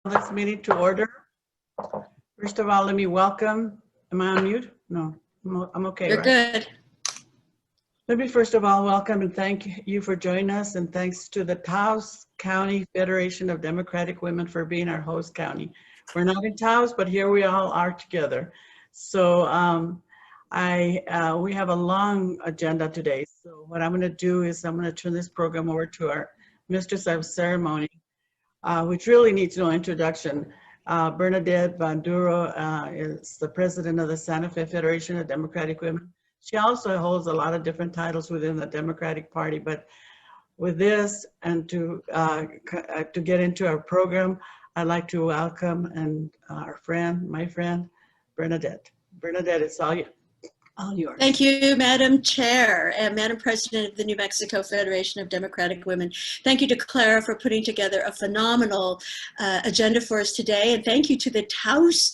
This meeting to order. First of all, let me welcome. Am I on mute? No, I'm okay. You're right? good. Let me first of all welcome and thank you for joining us, and thanks to the Taos County Federation of Democratic Women for being our host county. We're not in Taos, but here we all are together. So we have a long agenda today. So what I'm going to do is I'm going to turn this program over to our Mistress of Ceremony, which really needs no introduction. Bernadette Banduro is the president of the Santa Fe Federation of Democratic Women. She also holds a lot of different titles within the Democratic Party, but with this and to get into our program, I'd like to welcome my friend, Bernadette. Bernadette, it's all yours. Thank you, Madam Chair and Madam President of the New Mexico Federation of Democratic Women. Thank you to Clara for putting together a phenomenal agenda for us today. And thank you to the Taos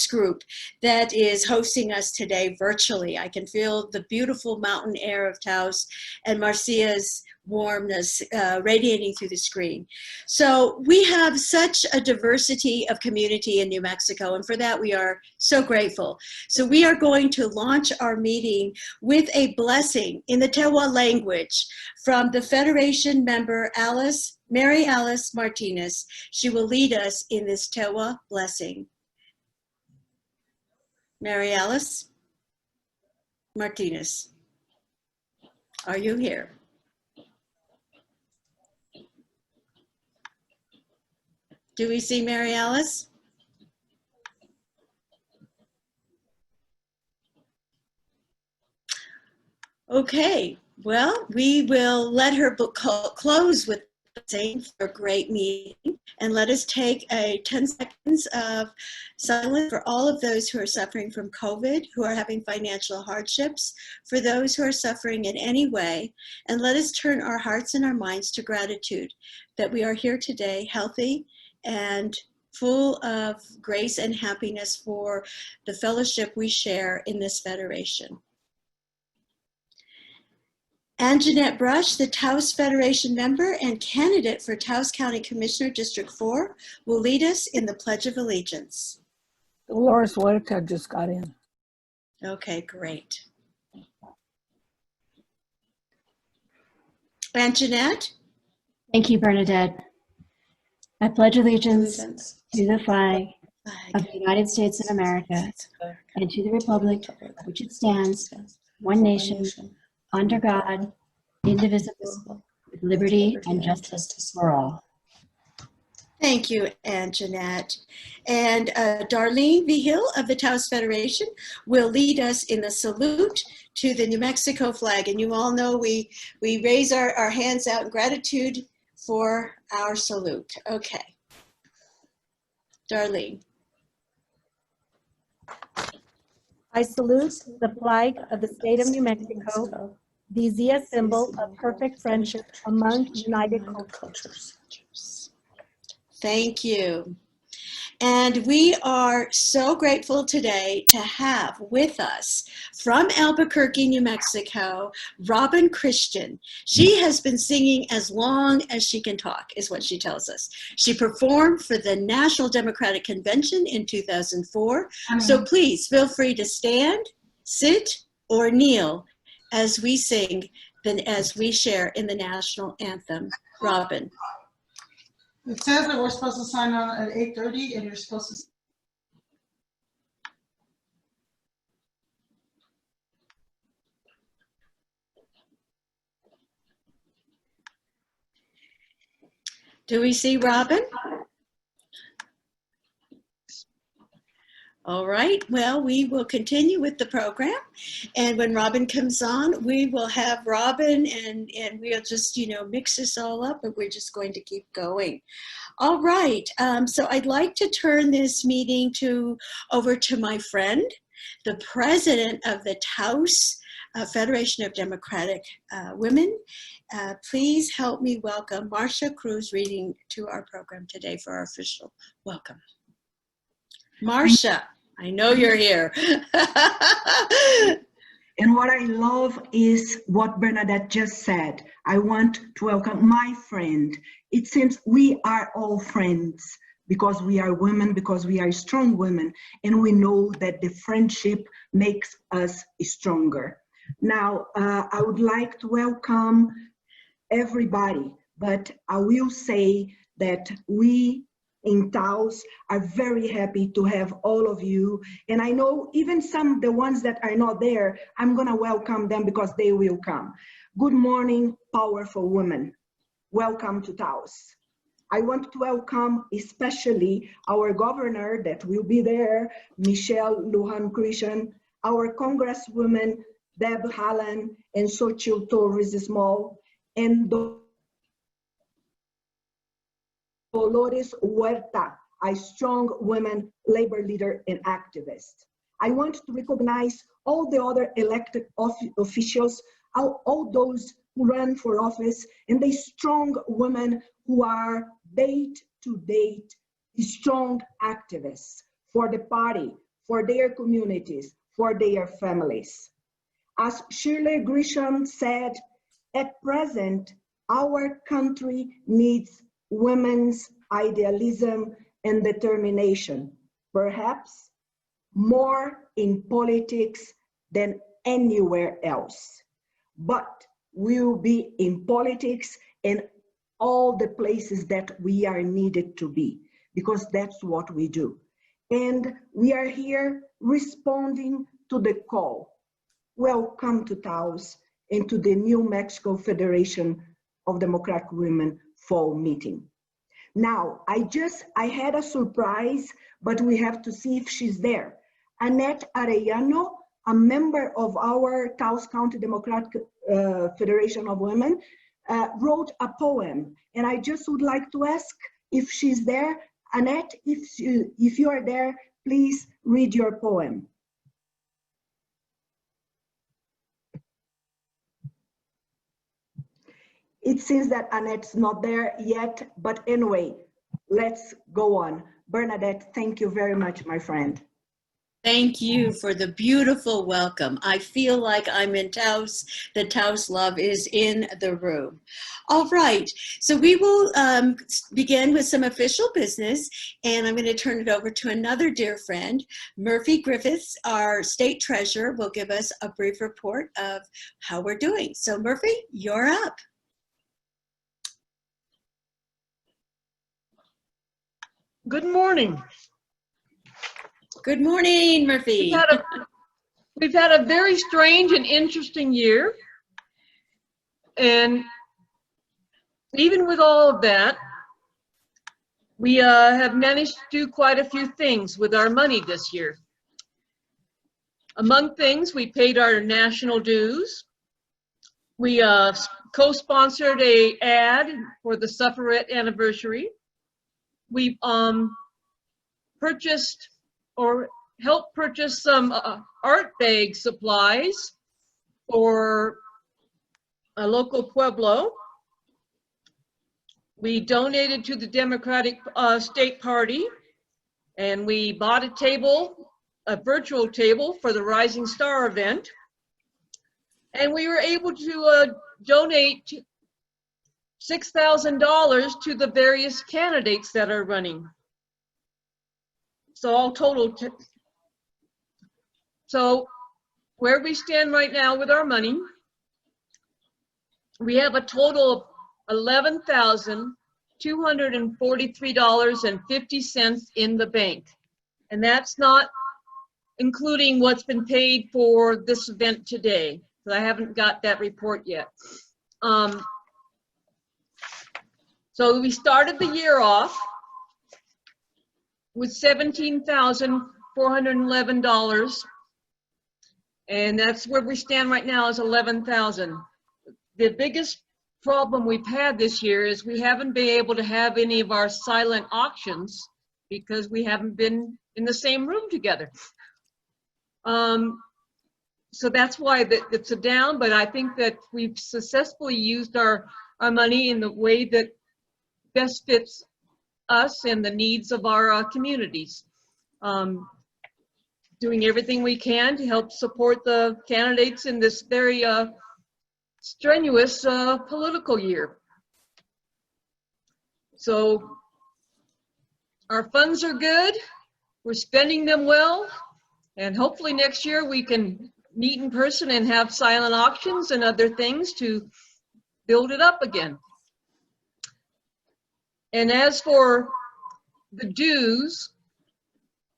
group that is hosting us today virtually. I can feel the beautiful mountain air of Taos and Marcia's warmness radiating through the screen. So we have such a diversity of community in New Mexico, and for that we are so grateful. So we are going to launch our meeting with a blessing in the Tewa language from the Federation member Mary Alice Martinez. She will lead us in this Tewa blessing. Mary Alice Martinez, are you here? Do we see Mary Alice? Okay, well, we will let her close with saying for a great meeting, and let us take a 10 seconds of silence for all of those who are suffering from COVID, who are having financial hardships, for those who are suffering in any way, and let us turn our hearts and our minds to gratitude that we are here today healthy and full of grace and happiness for the fellowship we share in this federation. Anjanette Brush, the Taos Federation member and candidate for Taos County Commissioner District 4, will lead us in the Pledge of Allegiance. Dolores Huerta just got in. Okay, great. Anjanette? Thank you, Bernadette. I pledge allegiance to the flag of the United States of America and to the republic which it stands, one nation, under God, indivisible, with liberty and justice for all. Thank you, Anjanette. And Darlene Vigil of the Taos Federation will lead us in the salute to the New Mexico flag. And you all know we raise our hands out in gratitude for our salute. Okay. Darlene. I salute the flag of the state of New Mexico, the Zia symbol of perfect friendship among united cultures. Thank you. And we are so grateful today to have with us from Albuquerque, New Mexico, Robin Christian. She has been singing as long as she can talk, is what she tells us. She performed for the National Democratic Convention in 2004. So please feel free to stand, sit, or kneel as we sing, as we share in the National Anthem. Robin. It says that we're supposed to sign on at 8:30 and you're supposed to. Do we see Robin? All right, well, we will continue with the program. And when Robin comes on, we will have Robin and we'll just, mix this all up, but we're just going to keep going. All right, so I'd like to turn this meeting over to my friend, the president of the Taos Federation of Democratic Women. Please help me welcome Marcia Cruz reading to our program today for our official welcome. Marcia, I know you're here. And what I love is what Bernadette just said. I want to welcome my friend. It seems we are all friends because we are women, because we are strong women, and we know that the friendship makes us stronger. Now, I would like to welcome everybody, but I will say that we in Taos are very happy to have all of you. And I know even the ones that are not there, I'm gonna welcome them because they will come. Good morning, powerful women. Welcome to Taos. I want to welcome especially our governor that will be there, Lujan Grisham, our congresswoman, Deb Holland, and Xochitil Torres Small, and Dolores Huerta, a strong woman labor leader and activist. I want to recognize all the other elected officials, all those who run for office, and the strong women who are day-to-day strong activists for the party, for their communities, for their families. As Shirley Grisham said, at present, our country needs women's idealism and determination, perhaps more in politics than anywhere else. But we will be in politics in all the places that we are needed to be, because that's what we do. And we are here responding to the call. Welcome to Taos and to the New Mexico Federation of Democratic Women fall meeting. Now, I had a surprise, but we have to see if she's there. Annette Arellano, a member of our Taos County Democratic Federation of Women, wrote a poem, and I just would like to ask if she's there. Annette, if you are there, please read your poem. It seems that Annette's not there yet, but anyway, let's go on. Bernadette, thank you very much, my friend. Thank you for the beautiful welcome. I feel like I'm in Taos. The Taos love is in the room. All right, so we will begin with some official business, and I'm going to turn it over to another dear friend. Murphy Griffiths, our state treasurer, will give us a brief report of how we're doing. So Murphy, you're up. Good morning. Good morning, Murphy. We've had a very strange and interesting year. And even with all of that, we have managed to do quite a few things with our money this year. Among things, we paid our national dues. We co-sponsored an ad for the Suffrage anniversary. We purchased or helped purchase some art bag supplies for a local pueblo. We donated to the Democratic State Party, and we bought a virtual table for the Rising Star event. And we were able to donate $6,000 to the various candidates that are running. So all total, so where we stand right now with our money, we have a total of $11,243.50 in the bank. And that's not including what's been paid for this event today. So I haven't got that report yet. So we started the year off with $17,411, and that's where we stand right now is $11,000. The biggest problem we've had this year is we haven't been able to have any of our silent auctions because we haven't been in the same room together. So that's why it's a down, but I think that we've successfully used our money in the way that best fits us and the needs of our communities. doing everything we can to help support the candidates in this very strenuous political year. So our funds are good, we're spending them well, and hopefully next year we can meet in person and have silent auctions and other things to build it up again. And as for the dues,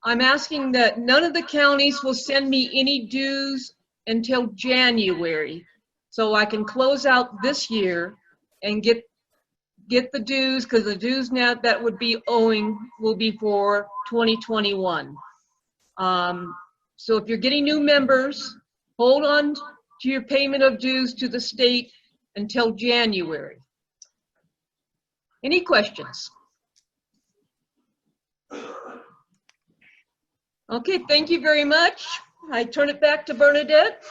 I'm asking that none of the counties will send me any dues until January, so I can close out this year and get the dues, because the dues now that would be owing will be for 2021. So if you're getting new members, hold on to your payment of dues to the state until January. Any questions? Okay, thank you very much. I turn it back to Bernadette.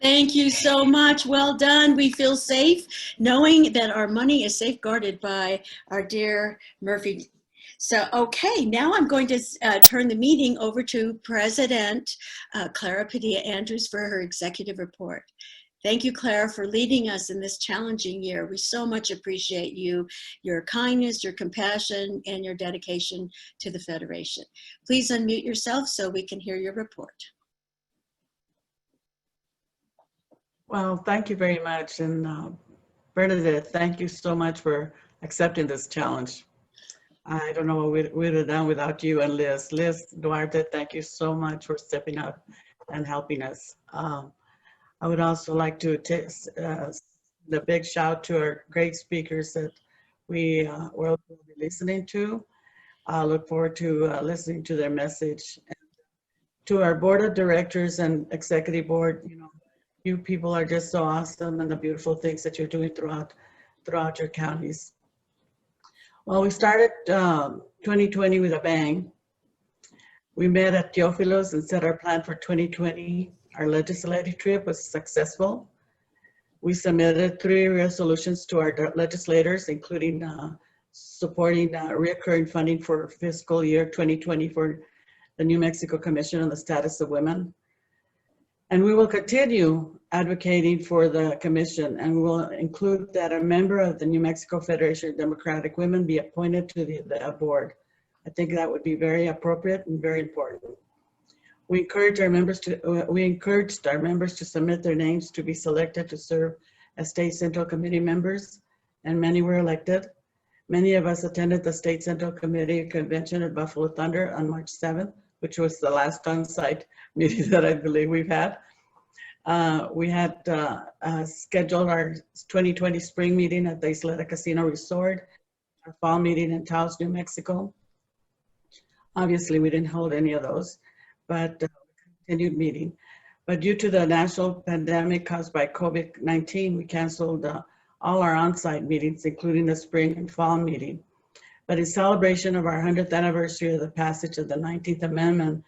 Thank you so much. Well done. We feel safe knowing that our money is safeguarded by our dear Murphy. So, okay, now I'm going to turn the meeting over to President Clara Padilla Andrews for her executive report. Thank you, Clara, for leading us in this challenging year. We so much appreciate you, your kindness, your compassion, and your dedication to the Federation. Please unmute yourself so we can hear your report. Well, thank you very much. And Bernadette, thank you so much for accepting this challenge. I don't know what we'd have done without you and Liz. Liz Duarte, thank you so much for stepping up and helping us. I would also like to take the big shout to our great speakers that we will be listening to. I look forward to listening to their message. And to our board of directors and executive board, you know, you people are just so awesome, and the beautiful things that you're doing throughout your counties. Well, we started 2020 with a bang. We met at Teofilos and set our plan for 2020. Our legislative trip was successful. We submitted 3 resolutions to our legislators, including supporting recurring funding for fiscal year 2020 for the New Mexico Commission on the Status of Women. And we will continue advocating for the commission, and we will include that a member of the New Mexico Federation of Democratic Women be appointed to the board. I think that would be very appropriate and very important. We encouraged our members to submit their names to be selected to serve as State Central Committee members, and many were elected. Many of us attended the State Central Committee convention at Buffalo Thunder on March 7th, which was the last on-site meeting that I believe we've had. We had scheduled our 2020 spring meeting at the Isleta Casino Resort, our fall meeting in Taos, New Mexico. Obviously, we didn't hold any of those, but continued meeting. But due to the national pandemic caused by COVID-19, we canceled all our on-site meetings, including the spring and fall meeting. But in celebration of our 100th anniversary of the passage of the 19th Amendment,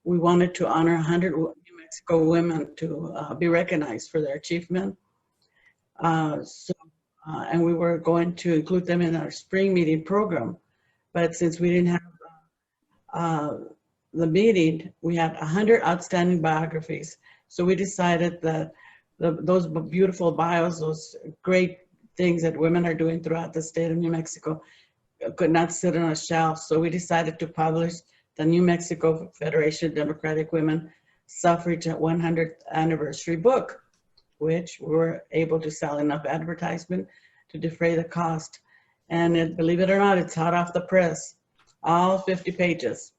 we wanted to honor 100 New Mexico women to be recognized for their achievement. And we were going to include them in our spring meeting program. But since we didn't have the meeting, we had 100 outstanding biographies. So we decided that those beautiful bios, those great things that women are doing throughout the state of New Mexico, could not sit on a shelf. So we decided to publish the New Mexico Federation of Democratic Women Suffrage 100th Anniversary book, which we were able to sell enough advertisement to defray the cost. And believe it or not, it's hot off the press, all 50 pages.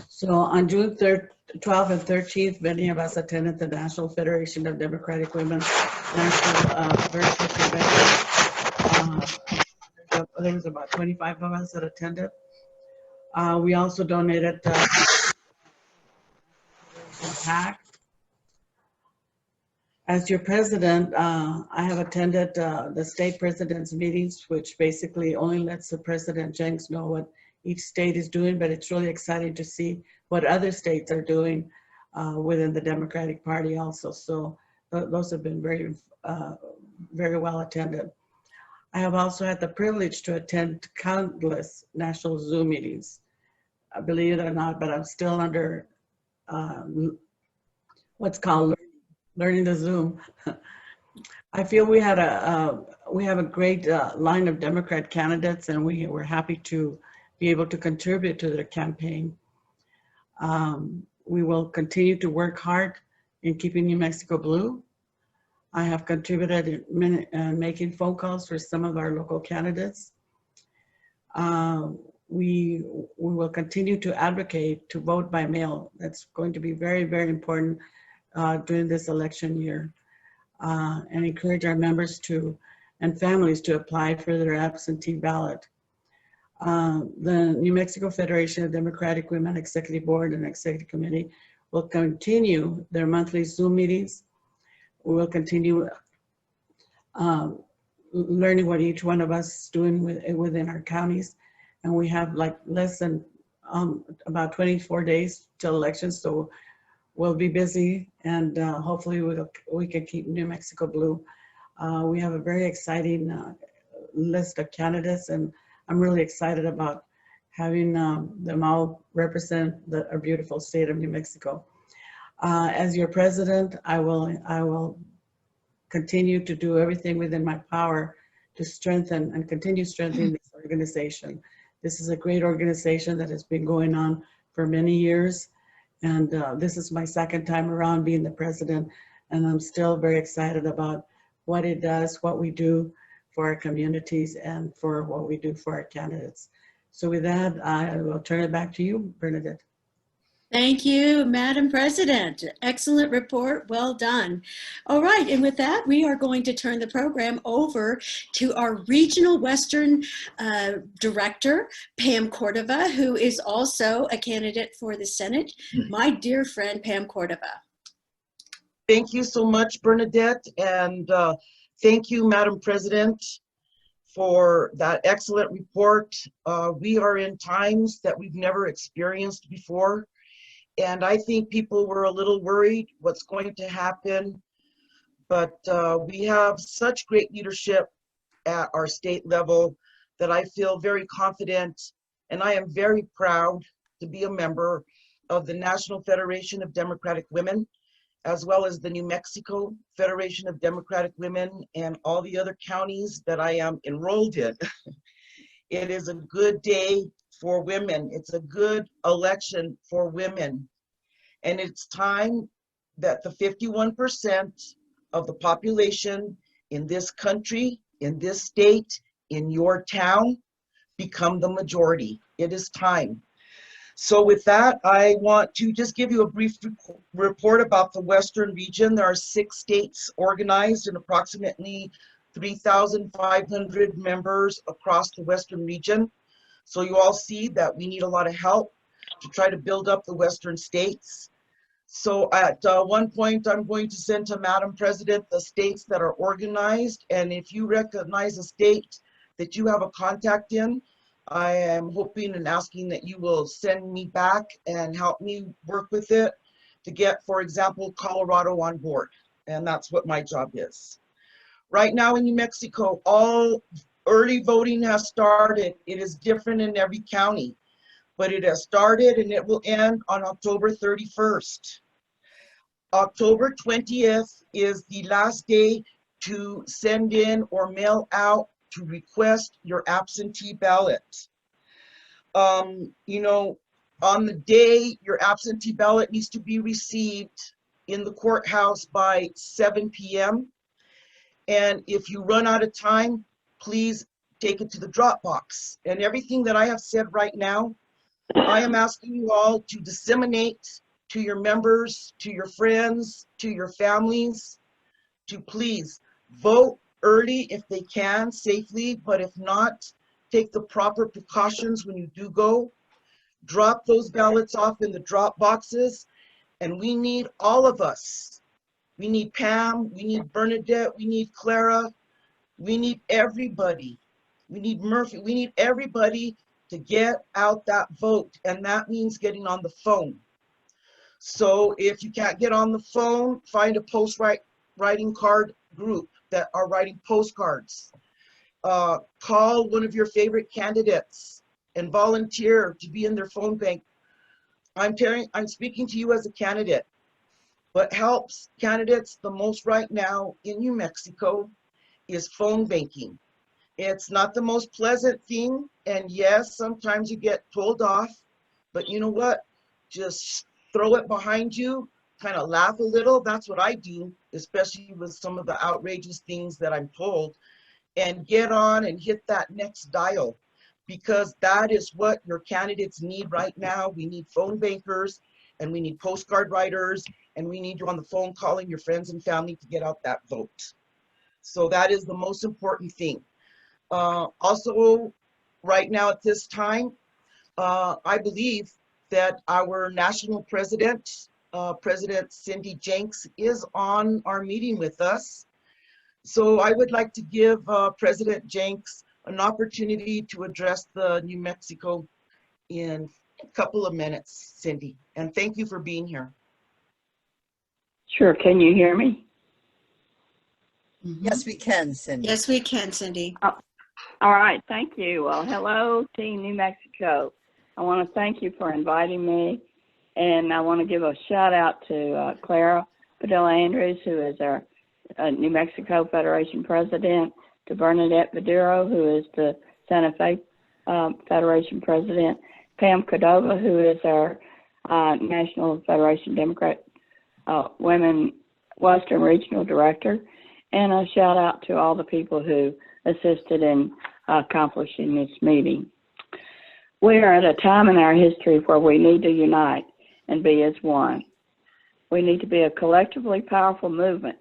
So on June 12th and 13th, many of us attended the National Federation of Democratic Women National Virtual Convention. There was about 25 of us that attended. We also donated PAC. As your president, I have attended the state president's meetings, which basically only lets the President Jenks know what each state is doing, but it's really exciting to see what other states are doing within the Democratic Party also. So those have been very, very well attended. I have also had the privilege to attend countless national Zoom meetings. believe it or not, but I'm still under what's called learning the Zoom. I feel we have a great line of Democrat candidates, and we're happy to be able to contribute to their campaign. We will continue to work hard in keeping New Mexico blue. I have contributed in making phone calls for some of our local candidates. We will continue to advocate to vote by mail. That's going to be very, very important during this election year, and encourage our members and families to apply for their absentee ballot. The New Mexico Federation of Democratic Women Executive Board and Executive Committee will continue their monthly Zoom meetings. We will continue learning what each one of us is doing within our counties. And we have like less than about 24 days till elections, so we'll be busy, and hopefully we can keep New Mexico blue. We have a very exciting list of candidates, and I'm really excited about having them all represent our beautiful state of New Mexico. As your president, I will continue to do everything within my power to strengthen and continue strengthening this organization. This is a great organization that has been going on for many years. And this is my second time around being the president. And I'm still very excited about what it does, what we do for our communities, and for what we do for our candidates. So with that, I will turn it back to you, Bernadette. Thank you, Madam President. Excellent report. Well done. All right, and with that, we are going to turn the program over to our Regional Western Director, Pam Cordova, who is also a candidate for the Senate. My dear friend, Pam Cordova. Thank you so much, Bernadette, and thank you, Madam President, for that excellent report. We are in times that we've never experienced before. And I think people were a little worried what's going to happen, but we have such great leadership at our state level that I feel very confident, and I am very proud to be a member of the National Federation of Democratic Women, as well as the New Mexico Federation of Democratic Women and all the other counties that I am enrolled in. It is a good day for women. It's a good election for women. And it's time that the 51% of the population in this country, in this state, in your town, become the majority. It is time. So with that, I want to just give you a brief report about the Western region. There are 6 states organized and approximately 3,500 members across the Western region. So you all see that we need a lot of help to try to build up the Western states. So at one point, I'm going to send to Madam President the states that are organized. And if you recognize a state that you have a contact in, I am hoping and asking that you will send me back and help me work with it to get, for example, Colorado on board. And that's what my job is. Right now in New Mexico, all early voting has started. It is different in every county, but it has started and it will end on October 31st. October 20th is the last day to send in or mail out to request your absentee ballot. You know, on the day your absentee ballot needs to be received in the courthouse by 7 p.m. And if you run out of time, please take it to the drop box. And everything that I have said right now, I am asking you all to disseminate to your members, to your friends, to your families, to please vote early if they can, safely, but if not, take the proper precautions when you do go. Drop those ballots off in the drop boxes, and we need all of us. We need Pam, we need Bernadette, we need Clara, we need everybody. We need Murphy, we need everybody to get out that vote, and that means getting on the phone. So if you can't get on the phone, find a post-writing card group that are writing postcards. Call one of your favorite candidates and volunteer to be in their phone bank. I'm speaking to you as a candidate. What helps candidates the most right now in New Mexico is phone banking. It's not the most pleasant thing, and yes, sometimes you get pulled off, but you know what? Just throw it behind you, kind of laugh a little. That's what I do, especially with some of the outrageous things that I'm told, and get on and hit that next dial, because that is what your candidates need right now. We need phone bankers, and we need postcard writers, and we need you on the phone calling your friends and family to get out that vote. So that is the most important thing. Also, right now at this time, I believe that our national president, President Cindy Jenks, is on our meeting with us. So I would like to give President Jenks an opportunity to address the New Mexico in a couple of minutes, Cindy. And thank you for being here. Sure. Can you hear me? Yes, we can, Cindy. Yes, we can, Cindy. All right. Thank you. Well, hello, Team New Mexico. I want to thank you for inviting me. And I want to give a shout out to Clara Padilla Andrews, who is our New Mexico Federation President, to Bernadette Maduro, who is the Santa Fe Federation President, Pam Cordova, who is our National Federation Democrat Women Western Regional Director, and a shout out to all the people who assisted in accomplishing this meeting. We are at a time in our history where we need to unite and be as one. We need to be a collectively powerful movement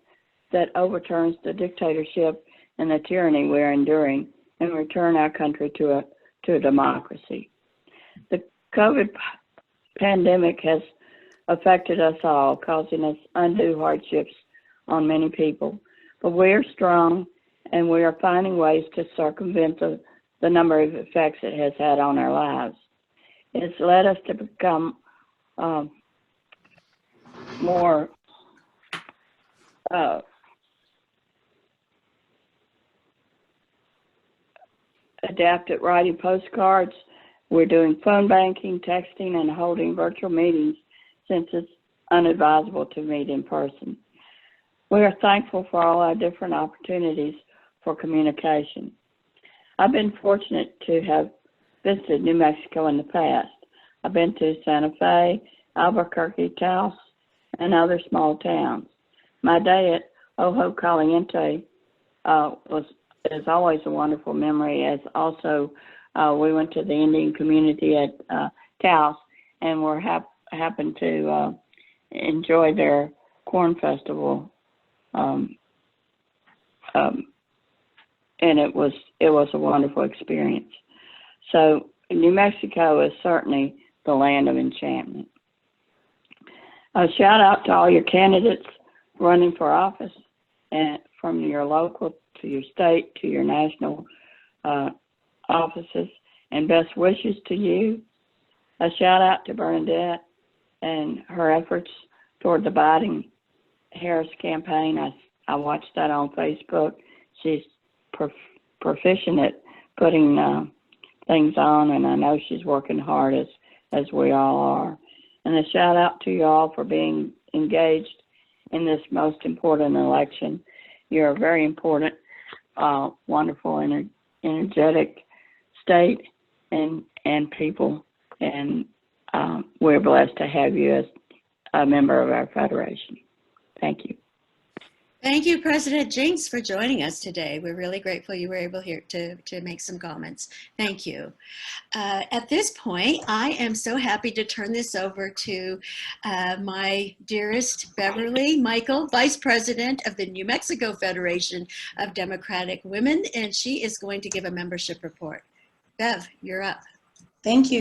that overturns the dictatorship and the tyranny we're enduring and return our country to a democracy. The COVID pandemic has affected us all, causing us undue hardships on many people. But we are strong, and we are finding ways to circumvent the number of effects it has had on our lives. It's led us to become more adept at writing postcards. We're doing phone banking, texting, and holding virtual meetings since it's unadvisable to meet in person. We are thankful for all our different opportunities for communication. I've been fortunate to have visited New Mexico in the past. I've been to Santa Fe, Albuquerque, Taos, and other small towns. My day at Ojo Caliente is always a wonderful memory, as also we went to the Indian community at Taos, and we're happened to enjoy their corn festival, and it was a wonderful experience. So New Mexico is certainly the land of enchantment. A shout out to all your candidates running for office, and from your local to your state to your national offices, and best wishes to you. A shout out to Bernadette and her efforts toward the Biden-Harris campaign. I watched that on Facebook. She's proficient at putting things on, and I know she's working hard as we all are. And a shout out to you all for being engaged in this most important election. You're a very important, wonderful, energetic state and people, and we're blessed to have you as a member of our federation. Thank you. Thank you, President Jenks, for joining us today. We're really grateful you were able here to make some comments. Thank you. At this point, I am so happy to turn this over to my dearest Beverly Michael, Vice President of the New Mexico Federation of Democratic Women, and she is going to give a membership report. Bev, you're up. Thank you.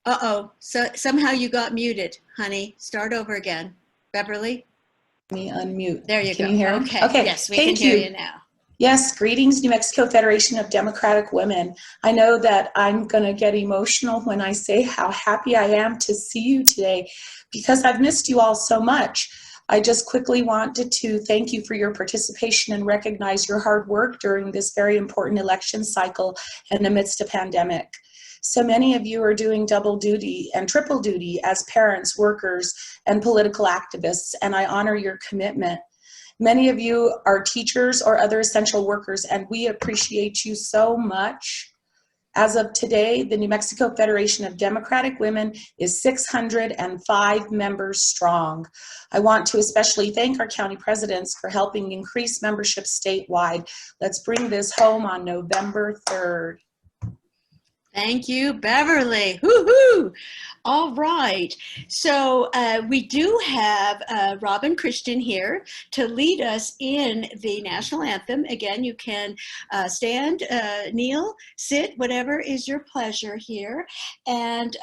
Uh-oh, so somehow you got muted, honey. Start over again. Beverly? Let me unmute. There you go. Can you hear me? Okay. Yes, we can hear you now. Yes, greetings, New Mexico Federation of Democratic Women. I know that I'm going to get emotional when I say how happy I am to see you today, because I've missed you all so much. I just quickly wanted to thank you for your participation and recognize your hard work during this very important election cycle and amidst a pandemic. So many of you are doing double duty and triple duty as parents, workers, and political activists, and I honor your commitment. Many of you are teachers or other essential workers, and we appreciate you so much. As of today, the New Mexico Federation of Democratic Women is 605 members strong. I want to especially thank our county presidents for helping increase membership statewide. Let's bring this home on November 3rd. Thank you, Beverly. Woo-hoo! All right. So we do have Robin Christian here to lead us in the national anthem. Again, you can stand, kneel, sit, whatever is your pleasure here. And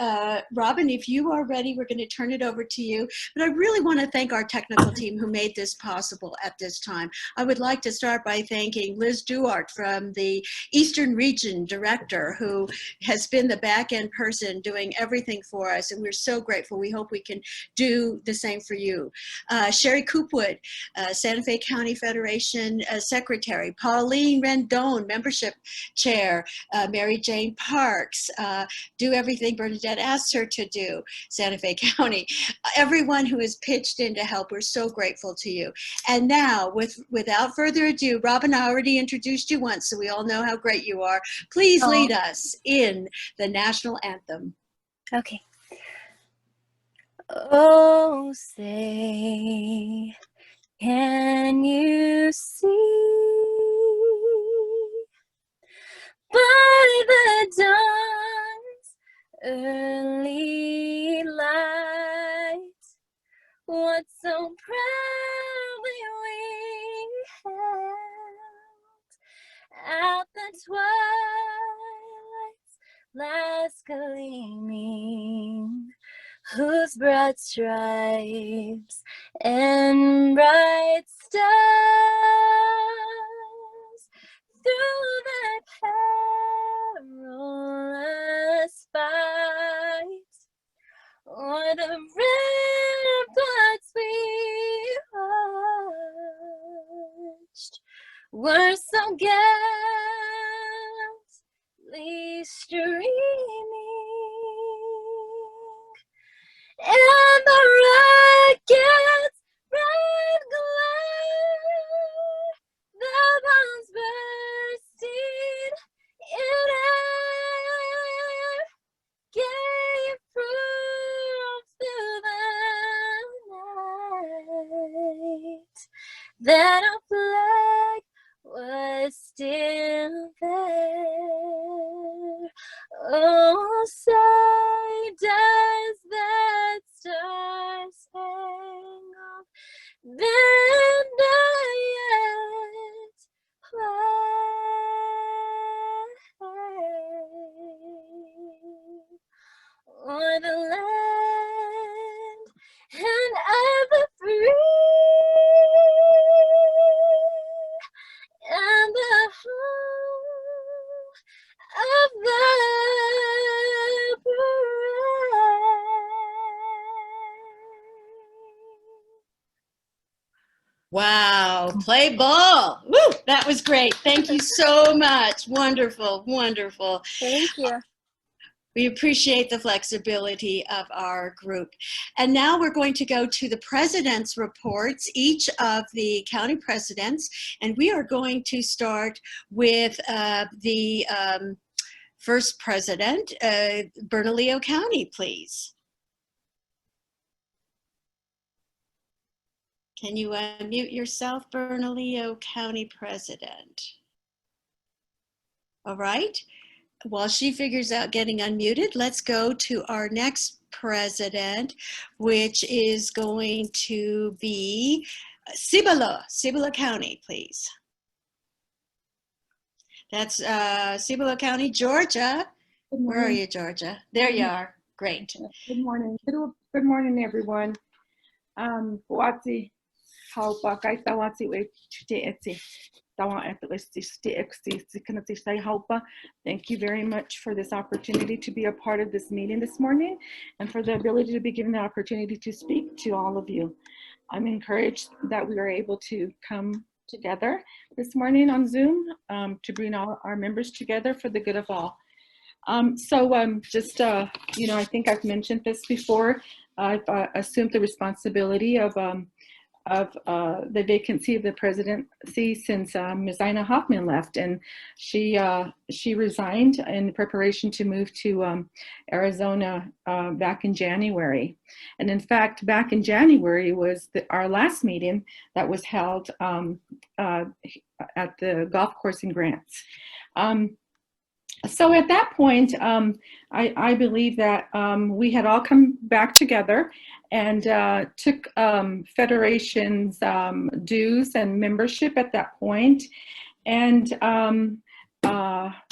Robin, if you are ready, we're going to turn it over to you. But I really want to thank our technical team who made this possible at this time. I would like to start by thanking Liz Duart from the Eastern Region Director, who has been the back-end person doing everything for us, and we're so grateful. We hope we can do the same for you. Sherry Coopwood, Santa Fe County Federation Secretary, Pauline Rendon, Membership Chair, Mary Jane Parks, do everything Bernadette asked her to do, Santa Fe County. Everyone who has pitched in to help, we're so grateful to you. And now, without further ado, Robin, I already introduced you once, so we all know how great you are. Please lead us in the national anthem. Okay. Oh, say, can you see by the dawn's early light what so proudly we held at the twilight's last gleaming, whose broad stripes and bright stars through that perilous fight o'er the ramparts we watched were so gallantly streaming, and the rocket's bright glare, the bombs bursting in air, gave proof through the night that our flag was still there. Oh, say does that star-spangled banner yet wave o'er the land and ever free, and the home of the Wow, play ball. Woo, that was great. Thank you so much. Wonderful, wonderful. Thank you. We appreciate the flexibility of our group. And now we're going to go to the president's reports, each of the county presidents, and we are going to start with the first president, Bernalillo County, please. Can you unmute yourself, Bernalillo County President? All right. While she figures out getting unmuted, let's go to our next president, which is going to be Cibola County, please. That's Cibola County, Georgia. Where are you, Georgia? There you are. Great. Good morning. Good morning, everyone. Wati haupa kai tawati we chute Thank you very much for this opportunity to be a part of this meeting this morning and for the ability to be given the opportunity to speak to all of you. I'm encouraged that we are able to come together this morning on Zoom to bring all our members together for the good of all. You know, I think I've mentioned this before. I've assumed the responsibility of the vacancy of the presidency since Ms. Ina Hoffman left, and she resigned in preparation to move to Arizona back in January. And in fact, back in January was our last meeting that was held at the golf course in Grants. So at that point, I believe that we had all come back together and took Federation's dues and membership at that point. And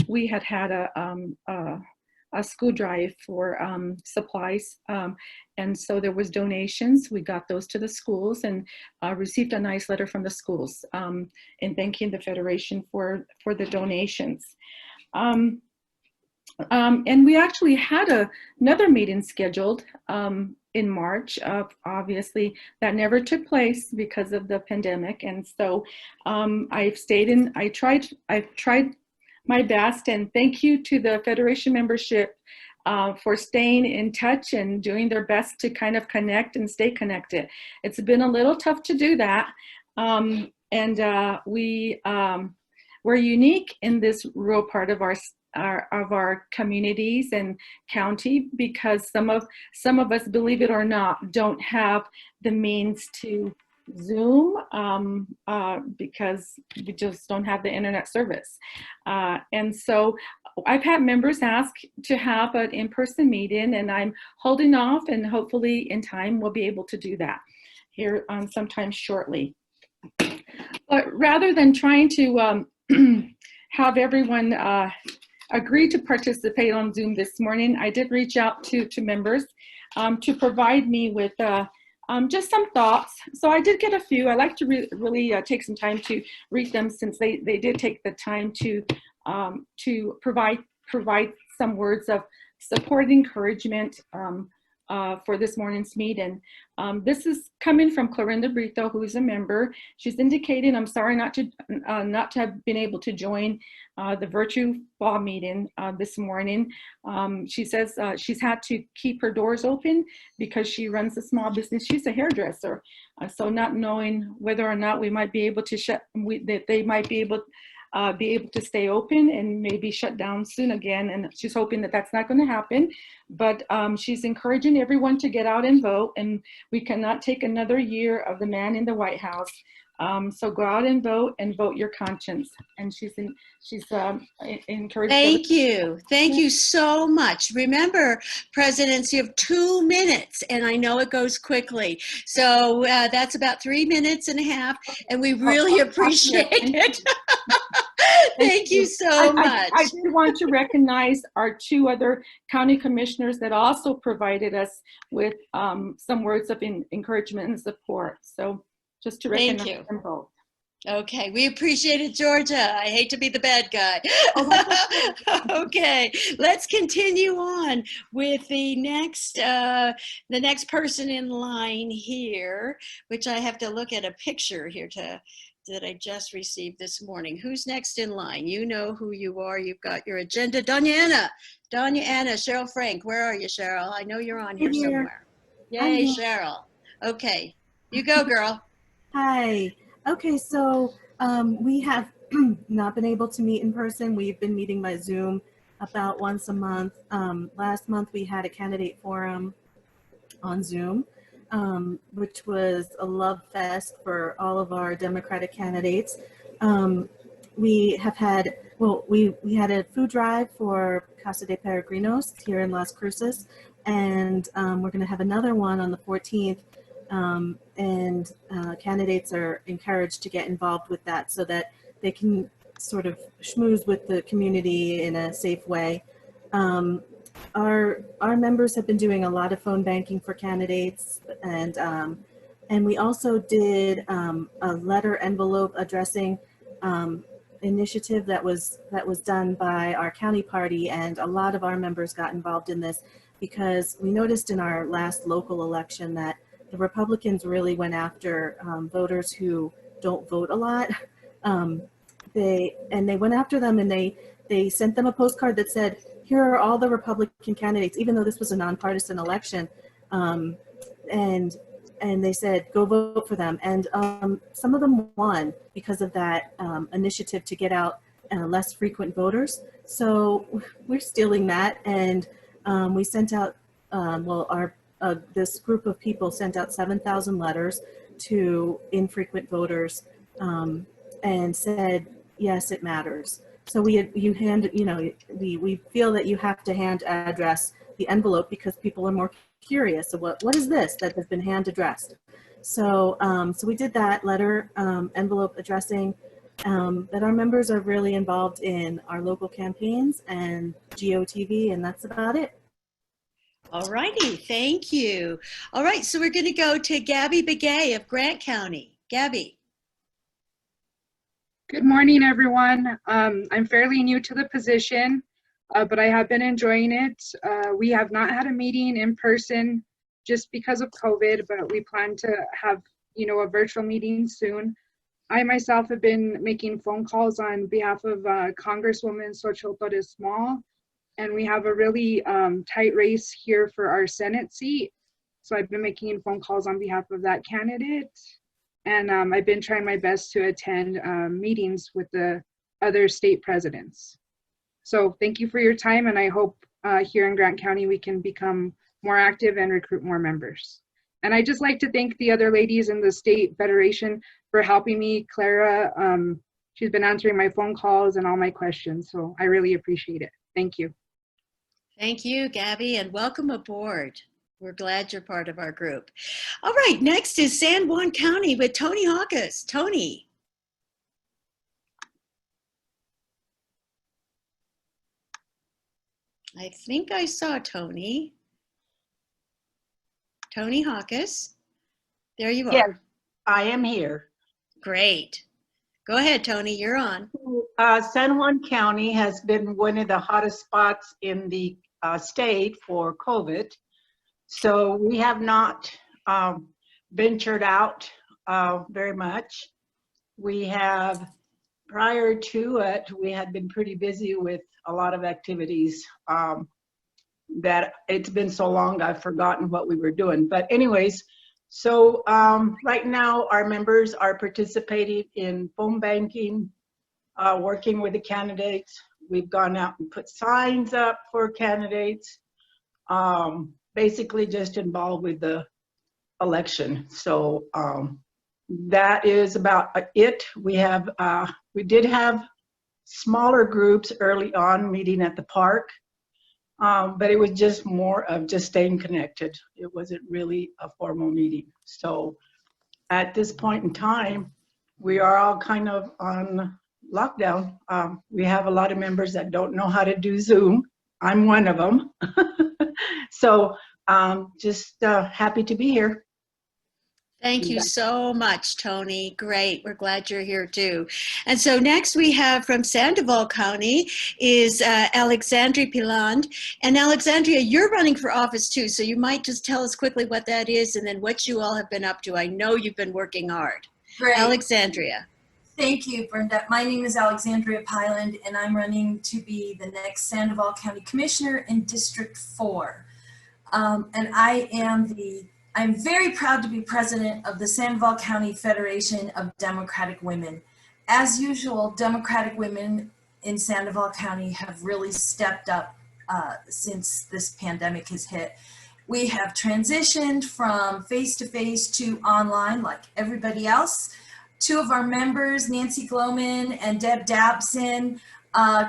we had a school drive for supplies. And so there was donations. We got those to the schools and received a nice letter from the schools in thanking the Federation for the donations. And we actually had another meeting scheduled in March. Obviously, that never took place because of the pandemic. And so I've tried my best, and thank you to the Federation membership for staying in touch and doing their best to kind of connect and stay connected. It's been a little tough to do that. We're unique in this rural part of our communities and county because some of us, believe it or not, don't have the means to Zoom because we just don't have the internet service. And so I've had members ask to have an in-person meeting, and I'm holding off, and hopefully in time we'll be able to do that here sometime shortly. But rather than trying to have everyone agree to participate on Zoom this morning, I did reach out to members to provide me with just some thoughts. So I did get a few. I like to really take some time to read them, since they did take the time to provide some words of support and encouragement for this morning's meeting. This is coming from Clorinda Brito, who is a member. She's indicating, I'm sorry not to have been able to join the virtual fall meeting this morning. She says she's had to keep her doors open because she runs a small business. She's a hairdresser. So not knowing whether or not we might be able to that they might be able to stay open and maybe shut down soon again. And she's hoping that that's not going to happen. But she's encouraging everyone to get out and vote. And we cannot take another year of the man in the White House. So go out and vote your conscience. And she's encouraged. Thank you. Thank you so much. Remember, presidents, you have 2 minutes, and I know it goes quickly. So that's about 3.5 minutes, and we really appreciate it. Thank you so much. I did want to recognize our 2 other county commissioners that also provided us with some words of encouragement and support. So just to recognize them both. Okay, we appreciate it, Georgia. I hate to be the bad guy. Okay, let's continue on with the next person in line here, which I have to look at a picture here that I just received this morning. Who's next in line? You know who you are. You've got your agenda. Doña Ana, Cheryl Frank. Where are you, Cheryl? I know you're on here somewhere. Yay, Cheryl. Okay, you go, girl. Hi. Okay, so we have not been able to meet in person. We've been meeting by Zoom about once a month. Last month we had a candidate forum on Zoom, which was a love fest for all of our Democratic candidates. We have had, we had a food drive for Casa de Peregrinos here in Las Cruces, and we're going to have another one on the 14th. Candidates are encouraged to get involved with that so that they can sort of schmooze with the community in a safe way. Our members have been doing a lot of phone banking for candidates, and we also did a letter envelope addressing initiative that was done by our county party, and a lot of our members got involved in this because we noticed in our last local election that the Republicans really went after voters who don't vote a lot. They went after them, and they sent them a postcard that said, here are all the Republican candidates, even though this was a nonpartisan election. And they said, go vote for them. And some of them won because of that initiative to get out less frequent voters. So we're stealing that. And we sent out, this group of people sent out 7,000 letters to infrequent voters and said, yes, it matters. So we feel that you have to hand address the envelope because people are more curious. So what is this that has been hand addressed? So so we did that letter envelope addressing, that our members are really involved in our local campaigns and GOTV, and that's about it. All righty, thank you. All right, so we're going to go to Gabby Begay of Grant County. Gabby. Good morning, everyone. I'm fairly new to the position, but I have been enjoying it. We have not had a meeting in person just because of COVID, but we plan to have, a virtual meeting soon. I myself have been making phone calls on behalf of Congresswoman Xochitil, and we have a really tight race here for our Senate seat. So I've been making phone calls on behalf of that candidate. And I've been trying my best to attend meetings with the other state presidents. So thank you for your time, and I hope here in Grant County we can become more active and recruit more members. And I'd just like to thank the other ladies in the state federation for helping me. Clara, she's been answering my phone calls and all my questions, so I really appreciate it. Thank you. Thank you, Gabby, and welcome aboard. We're glad you're part of our group. All right, next is San Juan County with Tony Hawkes. Tony. I think I saw Tony. Tony Hawkes. There you are. Yes, I am here. Great. Go ahead, Tony, you're on. San Juan County has been one of the hottest spots in the state for COVID. So we have not ventured out very much. We have, prior to it, we had been pretty busy with a lot of activities that it's been so long I've forgotten what we were doing. But anyways, so right now our members are participating in phone banking, working with the candidates. We've gone out and put signs up for candidates. Basically just involved with the election. So that is about it. We did have smaller groups early on meeting at the park, but it was just more of just staying connected. It wasn't really a formal meeting. So at this point in time, we are all kind of on lockdown. We have a lot of members that don't know how to do Zoom. I'm one of them. So just happy to be here. Thank you so much, Tony. Great. We're glad you're here too. And so next we have from Sandoval County is Alexandria Piland. And Alexandria, you're running for office too, so you might just tell us quickly what that is and then what you all have been up to. I know you've been working hard. Great. Alexandria. Thank you, Brenda. My name is Alexandria Piland, and I'm running to be the next Sandoval County Commissioner in District 4. And I'm very proud to be president of the Sandoval County Federation of Democratic Women. As usual, Democratic women in Sandoval County have really stepped up since this pandemic has hit. We have transitioned from face-to-face to online like everybody else. Two of our members, Nancy Gloman and Deb Dabson,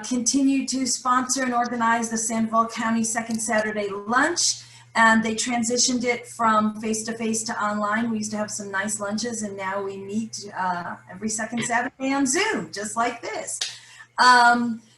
continue to sponsor and organize the Sandoval County Second Saturday Lunch. And they transitioned it from face-to-face to online. We used to have some nice lunches, and now we meet every second Saturday on Zoom, just like this.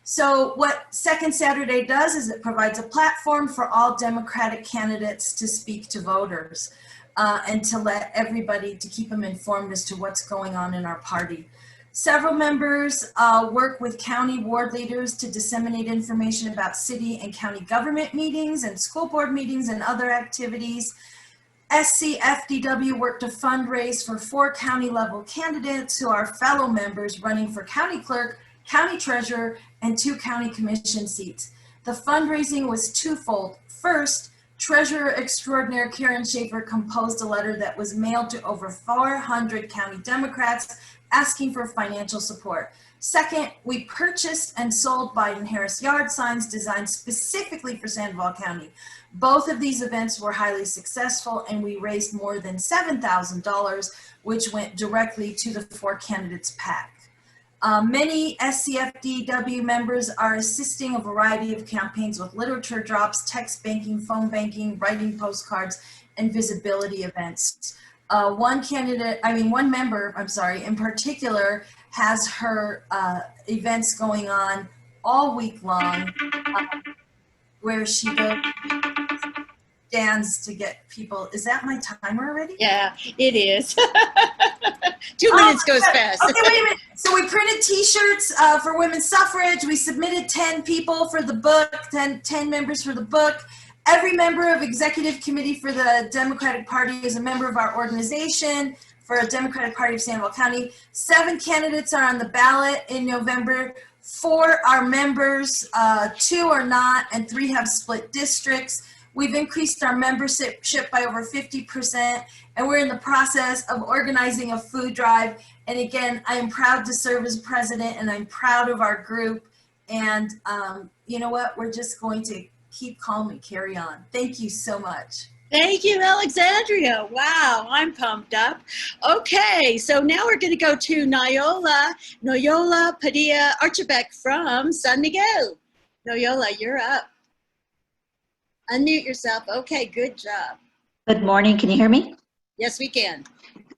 So what Second Saturday does is it provides a platform for all Democratic candidates to speak to voters and to let everybody, to keep them informed as to what's going on in our party. Several members work with county ward leaders to disseminate information about city and county government meetings and school board meetings and other activities. SCFDW worked to fundraise for 4 county-level candidates who are fellow members running for county clerk, county treasurer, and 2 county commission seats. The fundraising was twofold. First, Treasurer Extraordinaire Karen Schaefer composed a letter that was mailed to over 400 county Democrats asking for financial support. Second, we purchased and sold Biden-Harris yard signs designed specifically for Sandoval County. Both of these events were highly successful, and we raised more than $7,000, which went directly to the 4 candidates' PAC. Many SCFDW members are assisting a variety of campaigns with literature drops, text banking, phone banking, writing postcards, and visibility events. One member, in particular, has her events going on all week long, where she goes stands to get people. Is that my timer already? Yeah, it is. 2 minutes goes fast. Okay, wait a minute. So we printed T-shirts for women's suffrage. We submitted 10 people for the book, 10 members for the book. Every member of executive committee for the Democratic Party is a member of our organization for a Democratic Party of Sandoval County. 7 candidates are on the ballot in November. 4 are members, 2 are not, and 3 have split districts. We've increased our membership by over 50%, and we're in the process of organizing a food drive. And again, I am proud to serve as president, and I'm proud of our group. And you know what? We're just going to keep calm and carry on. Thank you so much. Thank you, Alexandria. Wow, I'm pumped up. Okay, so now we're going to go to Noyola Padilla Archibeque from San Miguel. Noyola, you're up. Unmute yourself. Okay, good job. Good morning. Can you hear me? Yes, we can.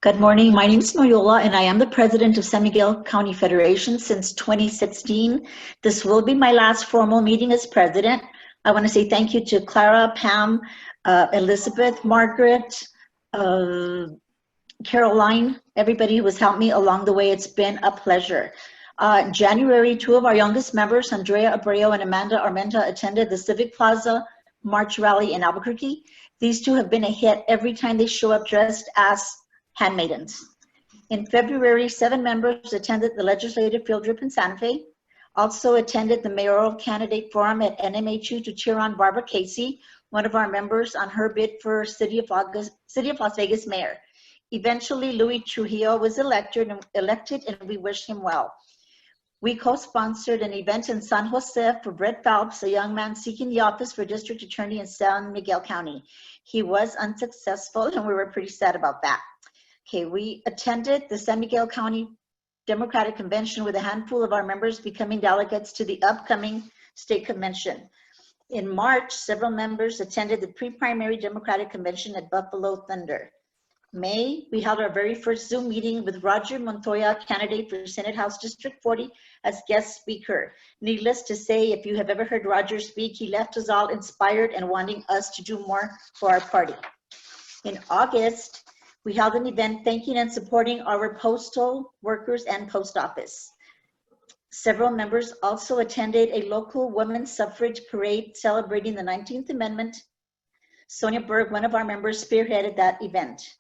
Good morning. My name is Noyola, and I am the president of San Miguel County Federation since 2016. This will be my last formal meeting as president. I want to say thank you to Clara, Pam, Elizabeth, Margaret, Caroline, everybody who has helped me along the way. It's been a pleasure. In January, 2 of our youngest members, Andrea Abreu and Amanda Armenta, attended the Civic Plaza March rally in Albuquerque. These 2 have been a hit every time they show up dressed as handmaidens. In February, 7 members attended the legislative field trip in Santa Fe. Also attended the mayoral candidate forum at NMHU to cheer on Barbara Casey, one of our members, on her bid for City of Las Vegas mayor. Eventually, Louis Trujillo was elected, and we wish him well. We co-sponsored an event in San Jose for Brett Phelps, a young man seeking the office for district attorney in San Miguel County. He was unsuccessful, and we were pretty sad about that. Okay, we attended the San Miguel County Democratic Convention with a handful of our members becoming delegates to the upcoming state convention. In March, several members attended the pre-primary Democratic Convention at Buffalo Thunder. May, we held our very first Zoom meeting with Roger Montoya, candidate for Senate House District 40, as guest speaker. Needless to say, if you have ever heard Roger speak, he left us all inspired and wanting us to do more for our party. In August, we held an event thanking and supporting our postal workers and post office. Several members also attended a local women's suffrage parade celebrating the 19th Amendment. Sonia Berg, one of our members, spearheaded that event.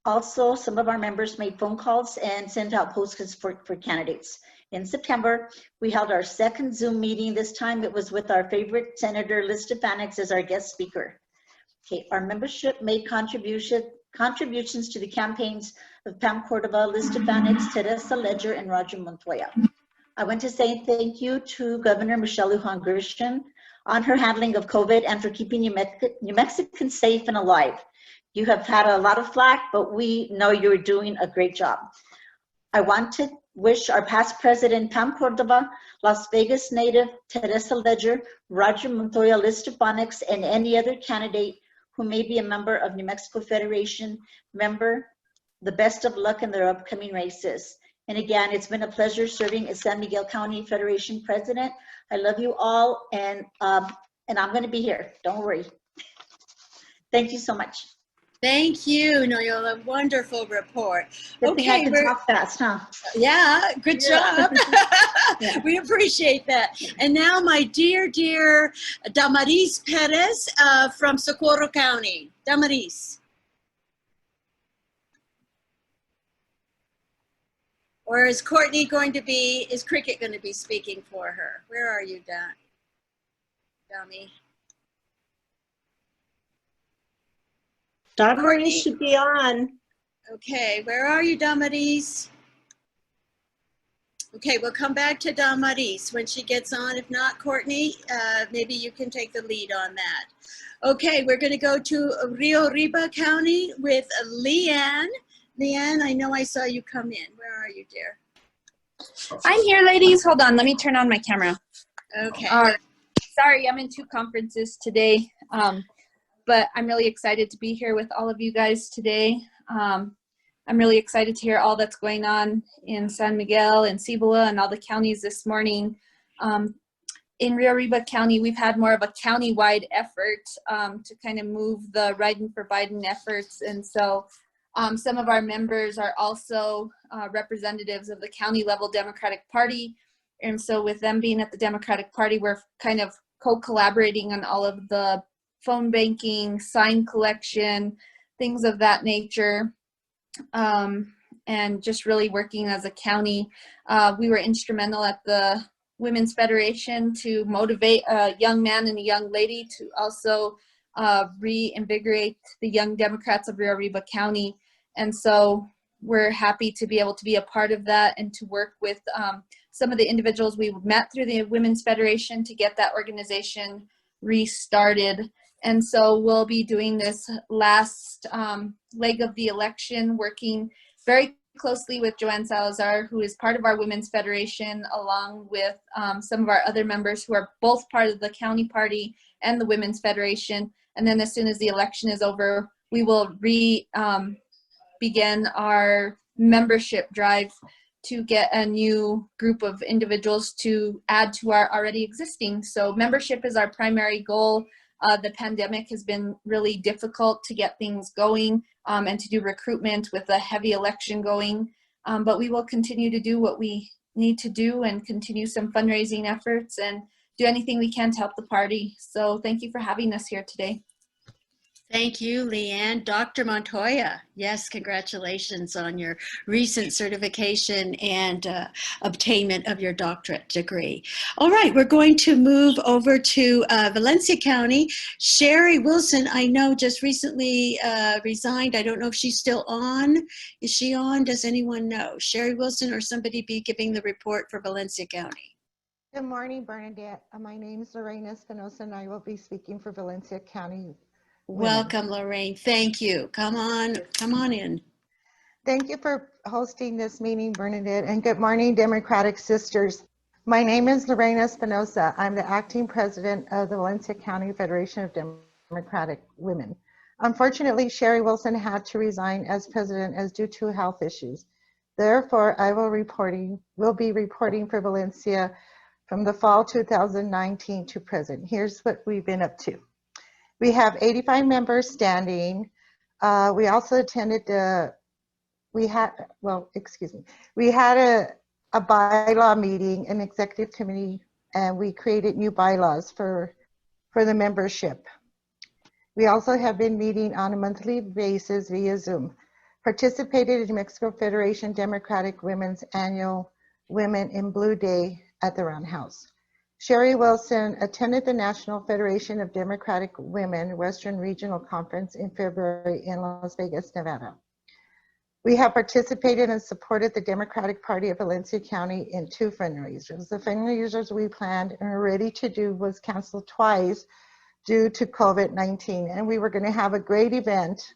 Also, some of our members made phone calls and sent out postcards for candidates. In September, we held our second Zoom meeting. This time it was with our favorite Senator Liz Stefanik as our guest speaker. Okay, our membership made contributions to the campaigns of Pam Cordova, Liz Stefanik, Teresa Ledger, and Roger Montoya. I want to say thank you to Governor Michelle Lujan Grisham on her handling of COVID and for keeping New Mexicans safe and alive. You have had a lot of flack, but we know you're doing a great job. I want to wish our past president, Pam Cordova, Las Vegas native Teresa Ledger, Roger Montoya, Liz Stefanik, and any other candidate who may be a member of New Mexico Federation member, the best of luck in their upcoming races. And again, it's been a pleasure serving as San Miguel County Federation president. I love you all, and I'm going to be here. Don't worry. Thank you so much. Thank you, Noyola. Wonderful report. Good thing I Okay, can we're, talk fast, huh? yeah, good job. Yeah. We appreciate that. And now my dear Damaris Perez from Socorro County. Damaris. Or is Courtney going to be, is Cricket going to be speaking for her? Where are you, Dummy? Damaris should be on. Okay, where are you, Damaris? Okay, we'll come back to Damaris when she gets on. If not, Courtney, maybe you can take the lead on that. Okay, we're going to go to Rio Arriba County with Leanne. Leanne, I know I saw you come in. Where are you, dear? I'm here, ladies. Hold on. Let me turn on my camera. Okay. Sorry, I'm in 2 conferences today, but I'm really excited to be here with all of you guys today. I'm really excited to hear all that's going on in San Miguel and Cibola and all the counties this morning. In Rio Arriba County, we've had more of a county-wide effort to kind of move the Riding for Biden efforts, and so some of our members are also representatives of the county level Democratic Party. And so with them being at the Democratic Party, we're kind of co-collaborating on all of the phone banking, sign collection, things of that nature. And just really working as a county. We were instrumental at the Women's Federation to motivate a young man and a young lady to also reinvigorate the young Democrats of Rio Arriba County. And so we're happy to be able to be a part of that and to work with some of the individuals we met through the Women's Federation to get that organization restarted. And so we'll be doing this last leg of the election, working very closely with Joanne Salazar, who is part of our Women's Federation, along with some of our other members who are both part of the county party and the Women's Federation. And then as soon as the election is over, we will begin our membership drive to get a new group of individuals to add to our already existing. So membership is our primary goal. The pandemic has been really difficult to get things going and to do recruitment with a heavy election going. But we will continue to do what we need to do and continue some fundraising efforts and do anything we can to help the party. So thank you for having us here today. Thank you, Leanne. Dr. Montoya, yes, congratulations on your recent certification and obtainment of your doctorate degree. All right, we're going to move over to Valencia County. Sherry Wilson, I know, just recently resigned. I don't know if she's still on. Is she on? Does anyone know? Sherry Wilson or somebody be giving the report for Valencia County? Good morning, Bernadette. My name is Lorena Espinosa, and I will be speaking for Valencia County. Welcome, Lorraine. Thank you. Come on in. Thank you for hosting this meeting, Bernadette, and good morning, Democratic sisters. My name is Lorena Espinosa. I'm the acting president of the Valencia County Federation of Democratic Women. Unfortunately, Sherry Wilson had to resign as president as due to health issues. Therefore, I will be reporting for Valencia from the fall 2019 to present. Here's what we've been up to. We have 85 members standing. We also attended we had a bylaw meeting, an executive committee, and we created new bylaws for the membership. We also have been meeting on a monthly basis via Zoom. Participated in Mexico Federation Democratic Women's annual Women in Blue Day at the Roundhouse. Sherry Wilson attended the National Federation of Democratic Women Western Regional Conference in February in Las Vegas, Nevada. We have participated and supported the Democratic Party of Valencia County in 2 fundraisers. The fundraisers we planned and were ready to do was canceled twice due to COVID-19, and we were going to have a great event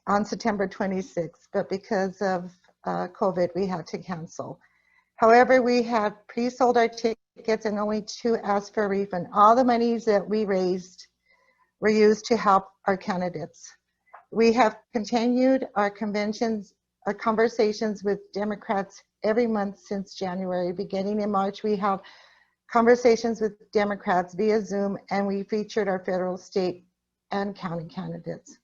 on September 26th, but because of COVID, we had to cancel. However, we have pre-sold our tickets and only 2 asked for a refund. All the monies that we raised were used to help our candidates. We have continued our conventions, our conversations with Democrats every month since January. Beginning in March, we held conversations with Democrats via Zoom, and we featured our federal, state, and county candidates.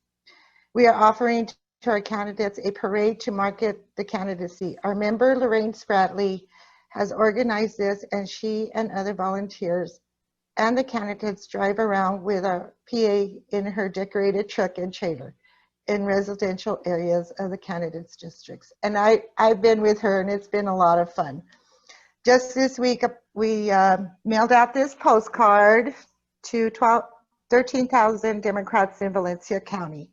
We are offering to our candidates a parade to market the candidacy. Our member, Lorraine Spratley, has organized this, and she and other volunteers and the candidates drive around with a PA in her decorated truck and trailer in residential areas of the candidates' districts. And I've been with her, and it's been a lot of fun. Just this week, we mailed out this postcard to 13,000 Democrats in Valencia County.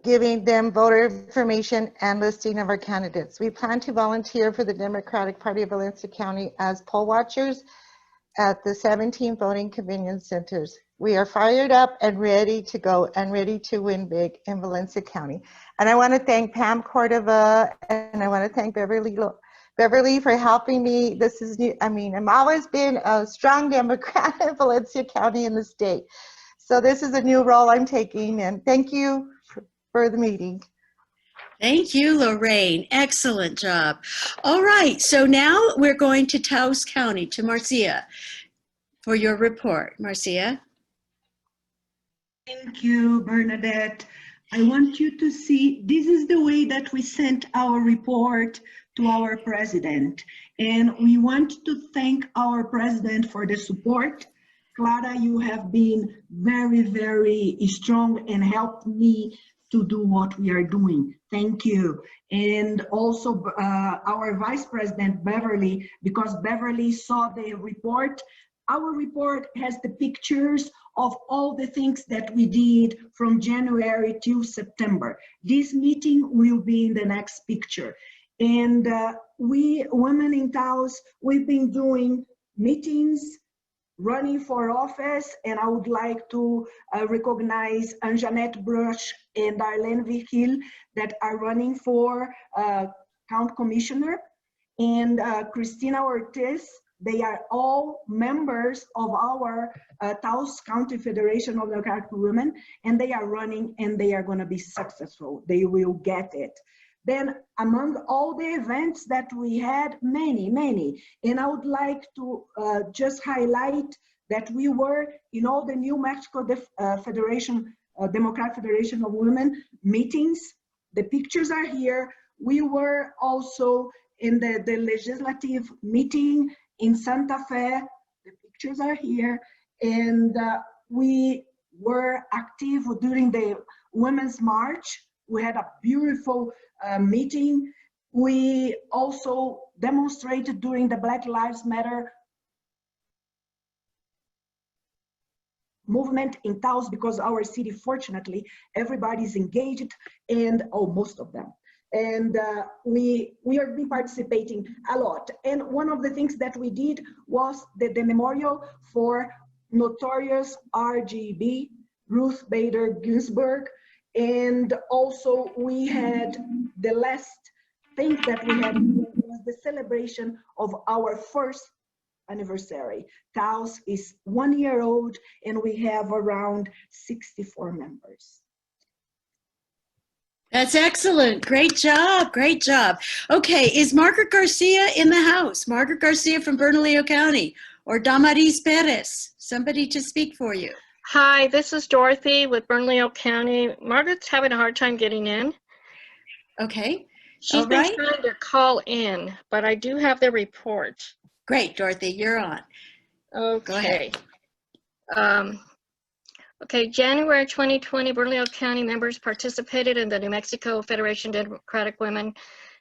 Giving them voter information and listing of our candidates. We plan to volunteer for the Democratic Party of Valencia County as poll watchers at the 17 voting convenience centers. We are fired up and ready to go and ready to win big in Valencia County. And I want to thank Pam Cordova, and I want to thank Beverly for helping me. This is new. I mean, I've always been a strong Democrat in Valencia County in the state. So this is a new role I'm taking, and thank you for the meeting. Thank you, Lorraine. Excellent job. All right, so now we're going to Taos County, to Marcia, for your report. Marcia. Thank you, Bernadette. I want you to see, this is the way that we sent our report to our president. And we want to thank our president for the support. Clara, you have been very, very strong and helped me to do what we are doing. Thank you. And also our Vice President, Beverly, because Beverly saw the report. Our report has the pictures of all the things that we did from January to September. This meeting will be in the next picture. And we, women in Taos, we've been doing meetings, running for office, and I would like to recognize Anjanette Brush and Darlene Vigil that are running for County Commissioner, and Cristina Ortiz. They are all members of our Taos County Federation of Democratic Women, and they are running, and they are going to be successful. They will get it. Then among all the events that we had, many, and I would like to just highlight that we were in all the New Mexico Democratic Federation of Women meetings. The pictures are here. We were also in the legislative meeting in Santa Fe. The pictures are here. And we were active during the Women's March. We had a beautiful meeting. We also demonstrated during the Black Lives Matter movement in Taos, because our city, fortunately, everybody's engaged, and most of them. And we are been participating a lot. And one of the things that we did was the memorial for notorious RGB, Ruth Bader Ginsburg. And also we had the last thing that we had was the celebration of our first anniversary. Taos is 1 year old, and we have around 64 members. That's excellent. Great job. Great job. Okay, is Margaret Garcia in the house? Margaret Garcia from Bernalillo County, or Damaris Perez? Somebody to speak for you. Hi, this is Dorothy with Bernalillo County. Margaret's having a hard time getting in. Okay. She's been trying to call in, but I do have the report. Great, Dorothy, you're on. Okay. Go ahead. Okay, January 2020, Bernalillo County members participated in the New Mexico Federation Democratic Women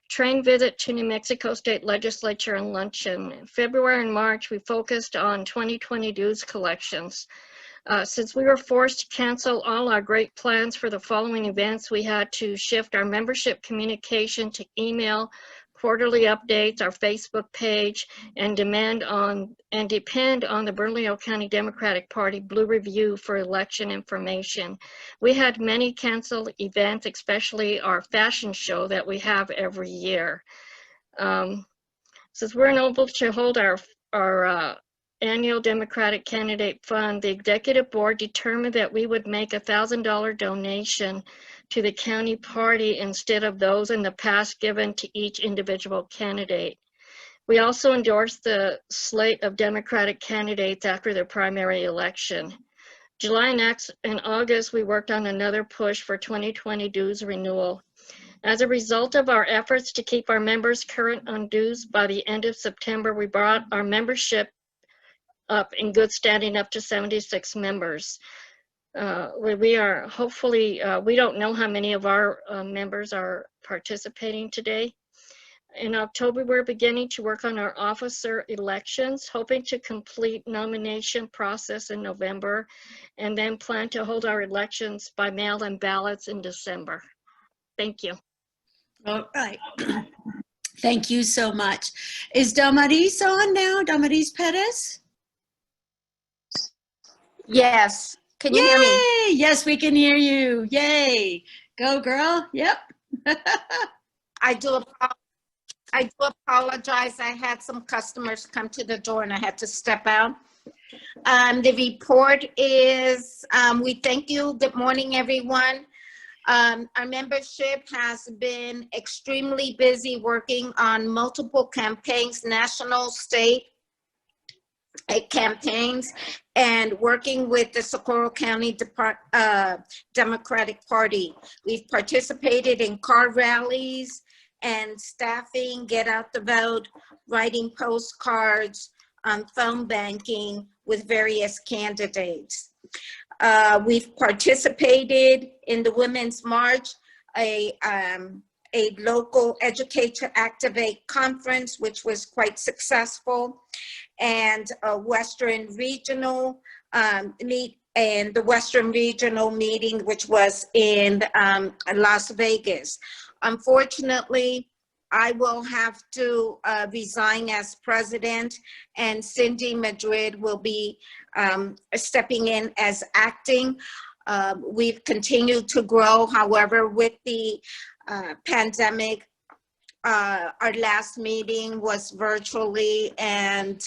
train visit to New Mexico State Legislature and luncheon. In February and March, we focused on 2020 dues collections. Since we were forced to cancel all our great plans for the following events, we had to shift our membership communication to email, quarterly updates, our Facebook page, and depend on the Bernalillo County Democratic Party Blue Review for election information. We had many canceled events, especially our fashion show that we have every year. Since we're unable to hold our annual Democratic Candidate Fund, the Executive Board determined that we would make a $1,000 donation to the county party instead of those in the past given to each individual candidate. We also endorsed the slate of Democratic candidates after their primary election. July and August, we worked on another push for 2020 dues renewal. As a result of our efforts to keep our members current on dues, by the end of September, we brought our membership up in good standing up to 76 members. We are hopefully, we don't know how many of our members are participating today. In October, we're beginning to work on our officer elections, hoping to complete nomination process in November, and then plan to hold our elections by mail-in ballots in December. Thank you. All right. Thank you so much. Is Damaris on now? Damaris Perez? Yes. Can you hear me? Yes, we can hear you. Yay. Go, girl. Yep. I do apologize. I had some customers come to the door and I had to step out. The report is, we thank you. Good morning, everyone. Our membership has been extremely busy working on multiple campaigns, national, state campaigns, and working with the Socorro County Democratic Party. We've participated in car rallies and staffing, get out the vote, writing postcards, phone banking with various candidates. We've participated in the Women's March, a local Educate to Activate conference, which was quite successful, and a Western Regional the Western Regional meeting, which was in Las Vegas. Unfortunately, I will have to resign as president, and Cindy Madrid will be stepping in as acting. We've continued to grow. However, with the pandemic, our last meeting was virtually, and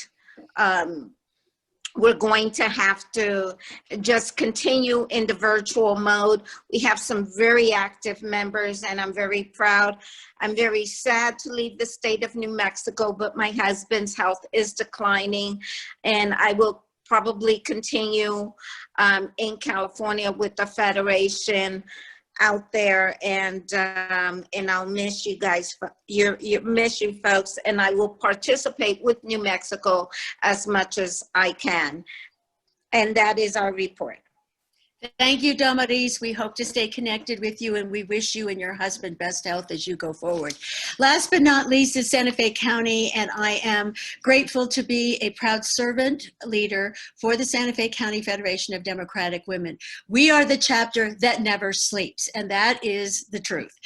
we're going to have to just continue in the virtual mode. We have some very active members, and I'm very proud. I'm very sad to leave the state of New Mexico, but my husband's health is declining, and I will probably continue in California with the Federation out there, and I'll miss you guys, miss you folks, and I will participate with New Mexico as much as I can. And that is our report. Thank you, Damaris. We hope to stay connected with you, and we wish you and your husband best health as you go forward. Last but not least is Santa Fe County, and I am grateful to be a proud servant leader for the Santa Fe County Federation of Democratic Women. We are the chapter that never sleeps, and that is the truth.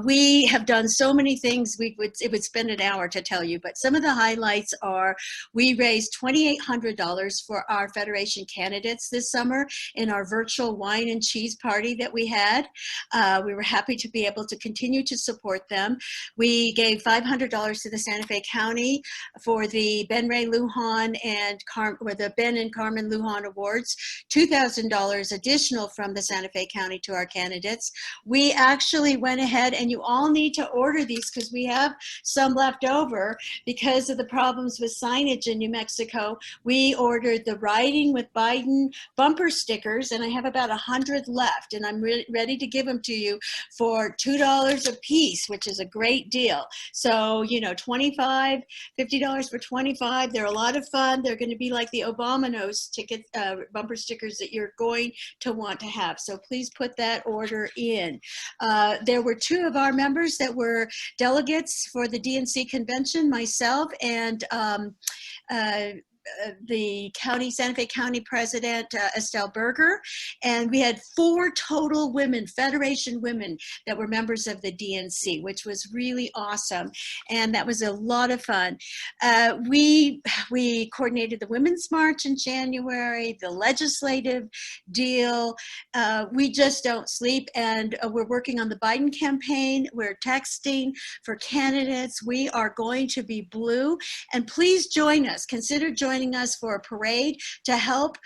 We have done so many things. It would spend an hour to tell you, but some of the highlights are we raised $2,800 for our Federation candidates this summer in our virtual wine and cheese party that we had. We were happy to be able to continue to support them. We gave $500 to the Santa Fe County for the Ben Ray Lujan and the Ben and Carmen Lujan Awards, $2,000 additional from the Santa Fe County to our candidates. We actually went ahead, and you all need to order these because we have some left over because of the problems with signage in New Mexico. We ordered the Riding with Biden bumper stickers, and I have about 100 left, and I'm ready to give them to you for $2 a piece, which is a great deal. So, you know, $25, $50 for 25. They're a lot of fun. They're going to be like the Obama nose ticket bumper stickers that you're going to want to have. So please put that order in. There were two of our members that were delegates for the DNC convention, myself and the Santa Fe County President, Estelle Berger, and we had 4 total women, Federation women, that were members of the DNC, which was really awesome, and that was a lot of fun. We coordinated the Women's March in January, the legislative deal. We just don't sleep, and we're working on the Biden campaign. We're texting for candidates. We are going to be blue, and please join us. Consider joining joining us for a parade to help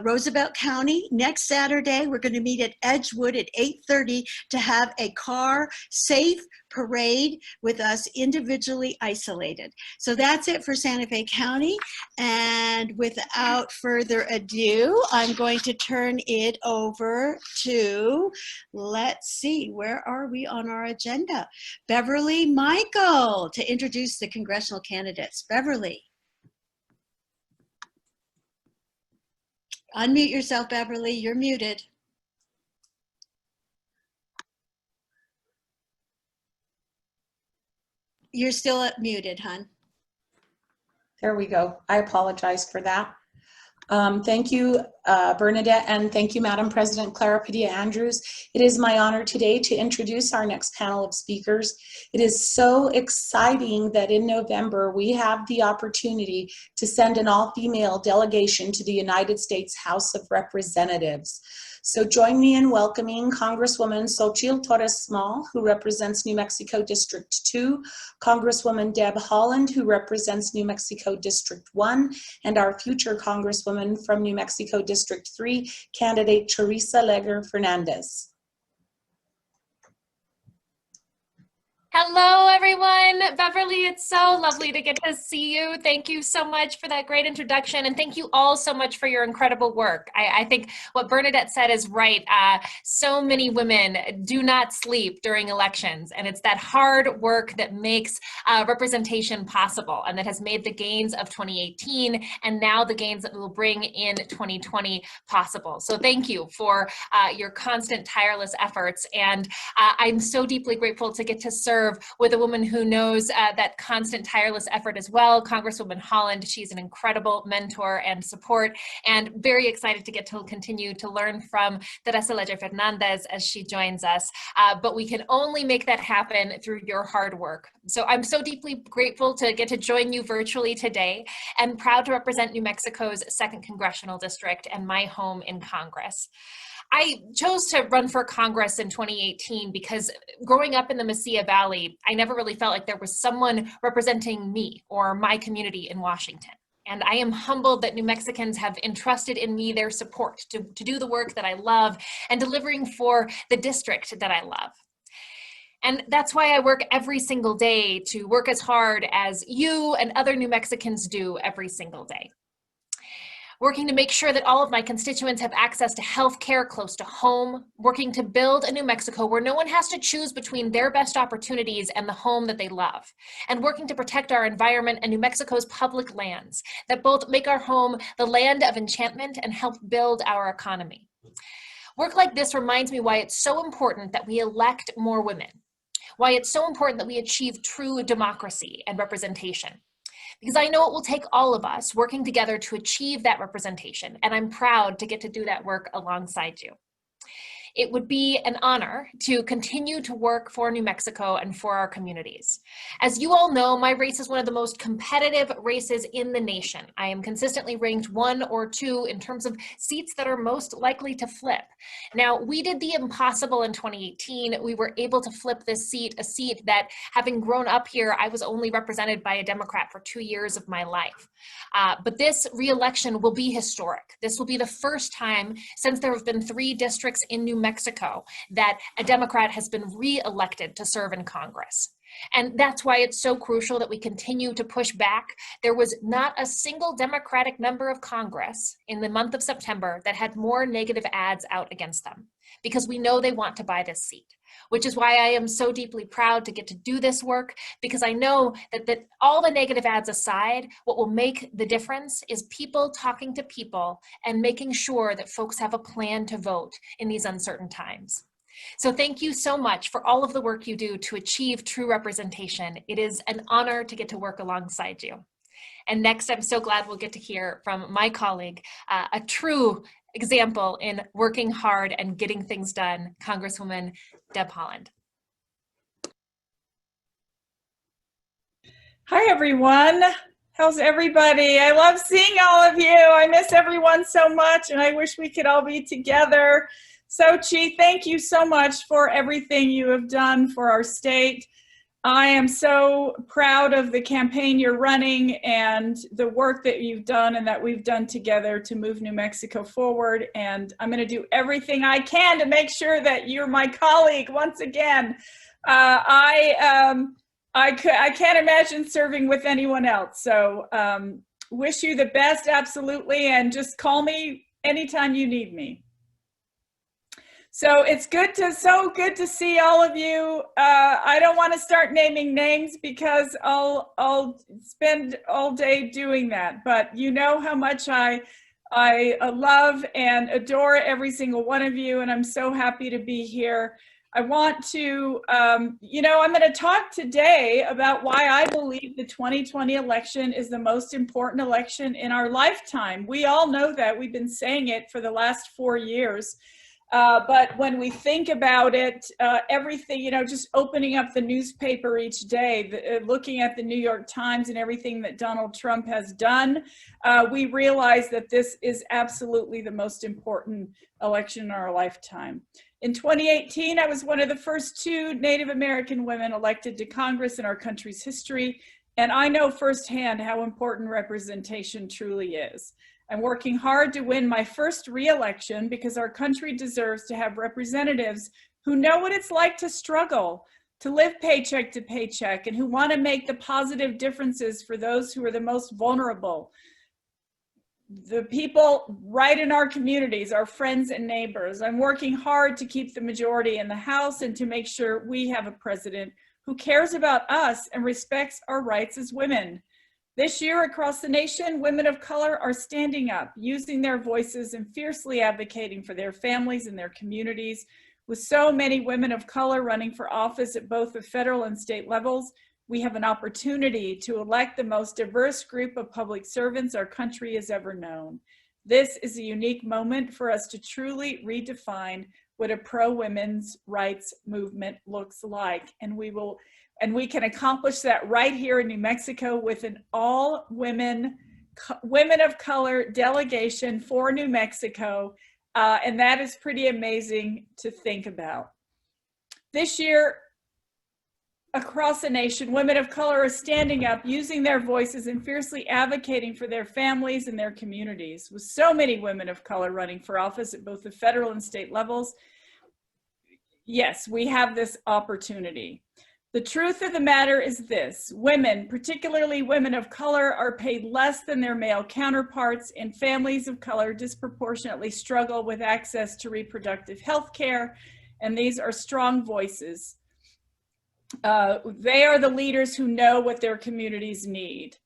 Roosevelt County. Next Saturday, we're going to meet at Edgewood at 8:30 to have a car safe parade with us individually isolated. So that's it for Santa Fe County. And without further ado, I'm going to turn it over to, let's see, where are we on our agenda? Beverly Michael to introduce the congressional candidates. Beverly. Unmute yourself, Beverly. You're muted. You're still muted, hon. There we go. I apologize for that. Thank you, Bernadette, and thank you, Madam President Clara Padilla Andrews. It is my honor today to introduce our next panel of speakers. It is so exciting that in November we have the opportunity to send an all-female delegation to the United States House of Representatives. So join me in welcoming Congresswoman Xochitil Torres Small, who represents New Mexico District 2, Congresswoman Deb Holland, who represents New Mexico District 1, and our future Congresswoman from New Mexico District 3, candidate Teresa Fernandez. Hello, everyone. Beverly, it's so lovely to get to see you. Thank you so much for that great introduction, and thank you all so much for your incredible work. I think what Bernadette said is right. So many women do not sleep during elections, and it's that hard work that makes representation possible, and that has made the gains of 2018 and now the gains that we'll bring in 2020 possible. So thank you for your constant, tireless efforts, and I'm so deeply grateful to get to serve with a woman who knows that constant, tireless effort as well, Congresswoman Haaland. She's an incredible mentor and support, and very excited to get to continue to learn from Teresa Fernandez as she joins us. But we can only make that happen through your hard work. So I'm so deeply grateful to get to join you virtually today, and proud to represent New Mexico's 2nd Congressional District and my home in Congress. I chose to run for Congress in 2018 because growing up in the Mesilla Valley, I never really felt like there was someone representing me or my community in Washington. And I am humbled that New Mexicans have entrusted in me their support to do the work that I love and delivering for the district that I love. And that's why I work every single day to work as hard as you and other New Mexicans do every single day. Working to make sure that all of my constituents have access to health care close to home, working to build a New Mexico where no one has to choose between their best opportunities and the home that they love, and working to protect our environment and New Mexico's public lands that both make our home the land of enchantment and help build our economy. Work like this reminds me why it's so important that we elect more women, why it's so important that we achieve true democracy and representation. Because I know it will take all of us working together to achieve that representation, and I'm proud to get to do that work alongside you. It would be an honor to continue to work for New Mexico and for our communities. As you all know, my race is one of the most competitive races in the nation. I am consistently ranked 1 or 2 in terms of seats that are most likely to flip. Now, we did the impossible in 2018. We were able to flip this seat, a seat that, having grown up here, I was only represented by a Democrat for 2 years of my life. But this re-election will be historic. This will be the first time since there have been 3 districts in New Mexico that a Democrat has been re-elected to serve in Congress. And that's why it's so crucial that we continue to push back. There was not a single Democratic member of Congress in the month of September that had more negative ads out against them, because we know they want to buy this seat, which is why I am so deeply proud to get to do this work, because I know that all the negative ads aside, what will make the difference is people talking to people and making sure that folks have a plan to vote in these uncertain times. So thank you so much for all of the work you do to achieve true representation. It is an honor to get to work alongside you. And next, I'm so glad we'll get to hear from my colleague, a true example in working hard and getting things done, Congresswoman Deb Holland. Hi, everyone. How's everybody? I love seeing all of you. I miss everyone so much, and I wish we could all be together. Xochi, thank you so much for everything you have done for our state. I am so proud of the campaign you're running and the work that you've done and that we've done together to move New Mexico forward. And I'm going to do everything I can to make sure that you're my colleague once again. I can't imagine serving with anyone else. So wish you the best, absolutely. And just call me anytime you need me. So it's so good to see all of you. I don't want to start naming names because I'll spend all day doing that. But you know how much I love and adore every single one of you, and I'm so happy to be here. I want to, I'm going to talk today about why I believe the 2020 election is the most important election in our lifetime. We all know that. We've been saying it for the last 4 years. But when we think about it, everything, just opening up the newspaper each day, looking at the New York Times and everything that Donald Trump has done, we realize that this is absolutely the most important election in our lifetime. In 2018, I was one of the first 2 Native American women elected to Congress in our country's history, and I know firsthand how important representation truly is. I'm working hard to win my first re-election because our country deserves to have representatives who know what it's like to struggle, to live paycheck to paycheck, and who want to make the positive differences for those who are the most vulnerable. The people right in our communities, our friends and neighbors. I'm working hard to keep the majority in the House and to make sure we have a president who cares about us and respects our rights as women. This year across the nation, women of color are standing up, using their voices and fiercely advocating for their families and their communities. With so many women of color running for office at both the federal and state levels, we have an opportunity to elect the most diverse group of public servants our country has ever known. This is a unique moment for us to truly redefine what a pro-women's rights movement looks like. And we can accomplish that right here in New Mexico with an all women of color delegation for New Mexico. And that is pretty amazing to think about. This year, across the nation, women of color are standing up, using their voices and fiercely advocating for their families and their communities. With so many women of color running for office at both the federal and state levels, yes, we have this opportunity. The truth of the matter is this: women, particularly women of color, are paid less than their male counterparts, and families of color disproportionately struggle with access to reproductive health care, and these are strong voices. They are the leaders who know what their communities need.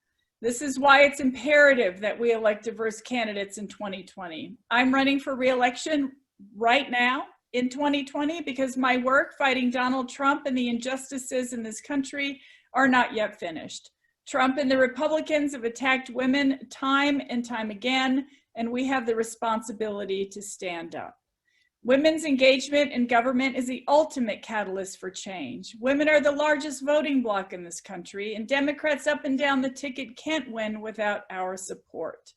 This is why it's imperative that we elect diverse candidates in 2020. I'm running for re-election right now in 2020 because my work fighting Donald Trump and the injustices in this country are not yet finished. Trump and the Republicans have attacked women time and time again, and we have the responsibility to stand up. Women's engagement in government is the ultimate catalyst for change. Women are the largest voting bloc in this country, and Democrats up and down the ticket can't win without our support.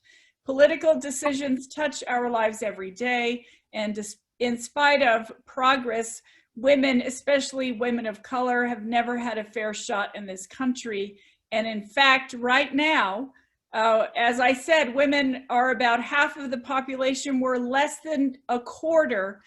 Political decisions touch our lives every day, and in spite of progress, women, especially women of color, have never had a fair shot in this country. And in fact, right now, as I said, women are about half of the population. We're less than a quarter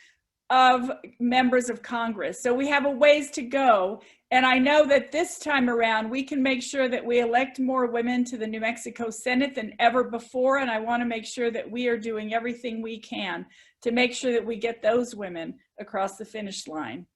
of members of Congress. So we have a ways to go. And I know that this time around, we can make sure that we elect more women to the New Mexico Senate than ever before. And I want to make sure that we are doing everything we can to make sure that we get those women across the finish line.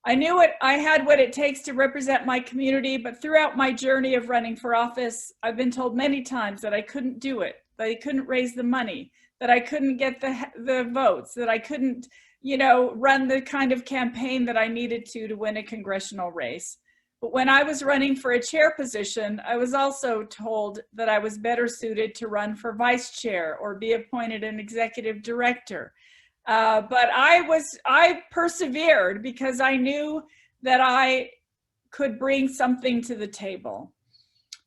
I knew I had what it takes to represent my community, but throughout my journey of running for office, I've been told many times that I couldn't do it, that I couldn't raise the money, that I couldn't get the votes, that I couldn't, run the kind of campaign that I needed to win a congressional race. But when I was running for a chair position, I was also told that I was better suited to run for vice chair or be appointed an executive director. But I persevered because I knew that I could bring something to the table.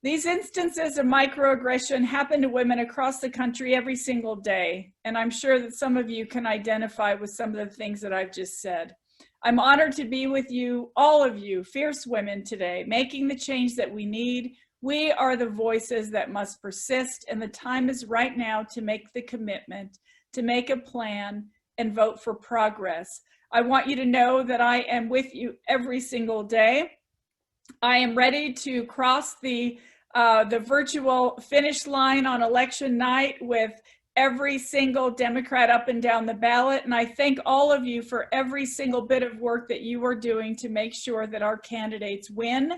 These instances of microaggression happen to women across the country every single day, and I'm sure that some of you can identify with some of the things that I've just said. I'm honored to be with you, all of you, fierce women today, making the change that we need. We are the voices that must persist, and the time is right now to make the commitment, to make a plan, and vote for progress. I want you to know that I am with you every single day. I am ready to cross the virtual finish line on election night with every single Democrat up and down the ballot. And I thank all of you for every single bit of work that you are doing to make sure that our candidates win.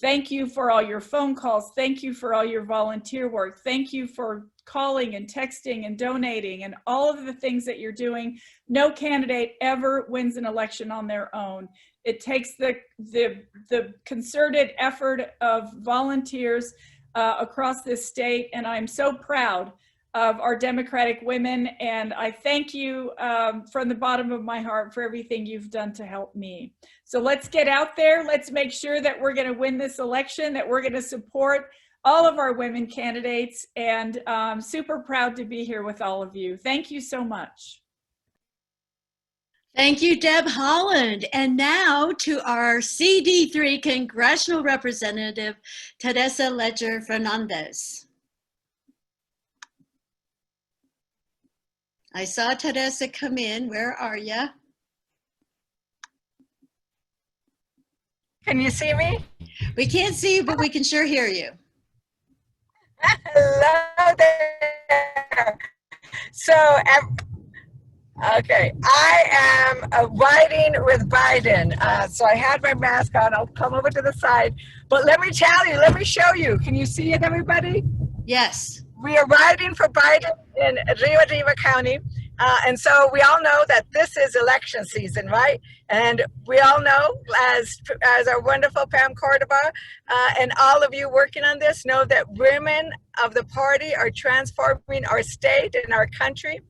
Thank you for all your phone calls. Thank you for all your volunteer work. Thank you for calling and texting and donating and all of the things that you're doing. No candidate ever wins an election on their own. It takes the concerted effort of volunteers across this state, and I'm so proud of our Democratic women, and I thank you from the bottom of my heart for everything you've done to help me. So let's get out there. Let's make sure that we're going to win this election, that we're going to support all of our women candidates, and super proud to be here with all of you. Thank you so much. Thank you, Deb Holland. And now to our CD3 Congressional Representative, Teresa Ledger Fernandez. I saw Teresa come in. Where are you? Can you see me? We can't see you, but we can sure hear you. Hello there. So, okay, I am riding with Biden. So I had my mask on. I'll come over to the side. But let me tell you, let me show you. Can you see it, everybody? Yes. We are riding for Biden in Rio Riva County. And so we all know that this is election season, right? And we all know, as our wonderful Pam Cordova and all of you working on this know, that women of the party are transforming our state and our country.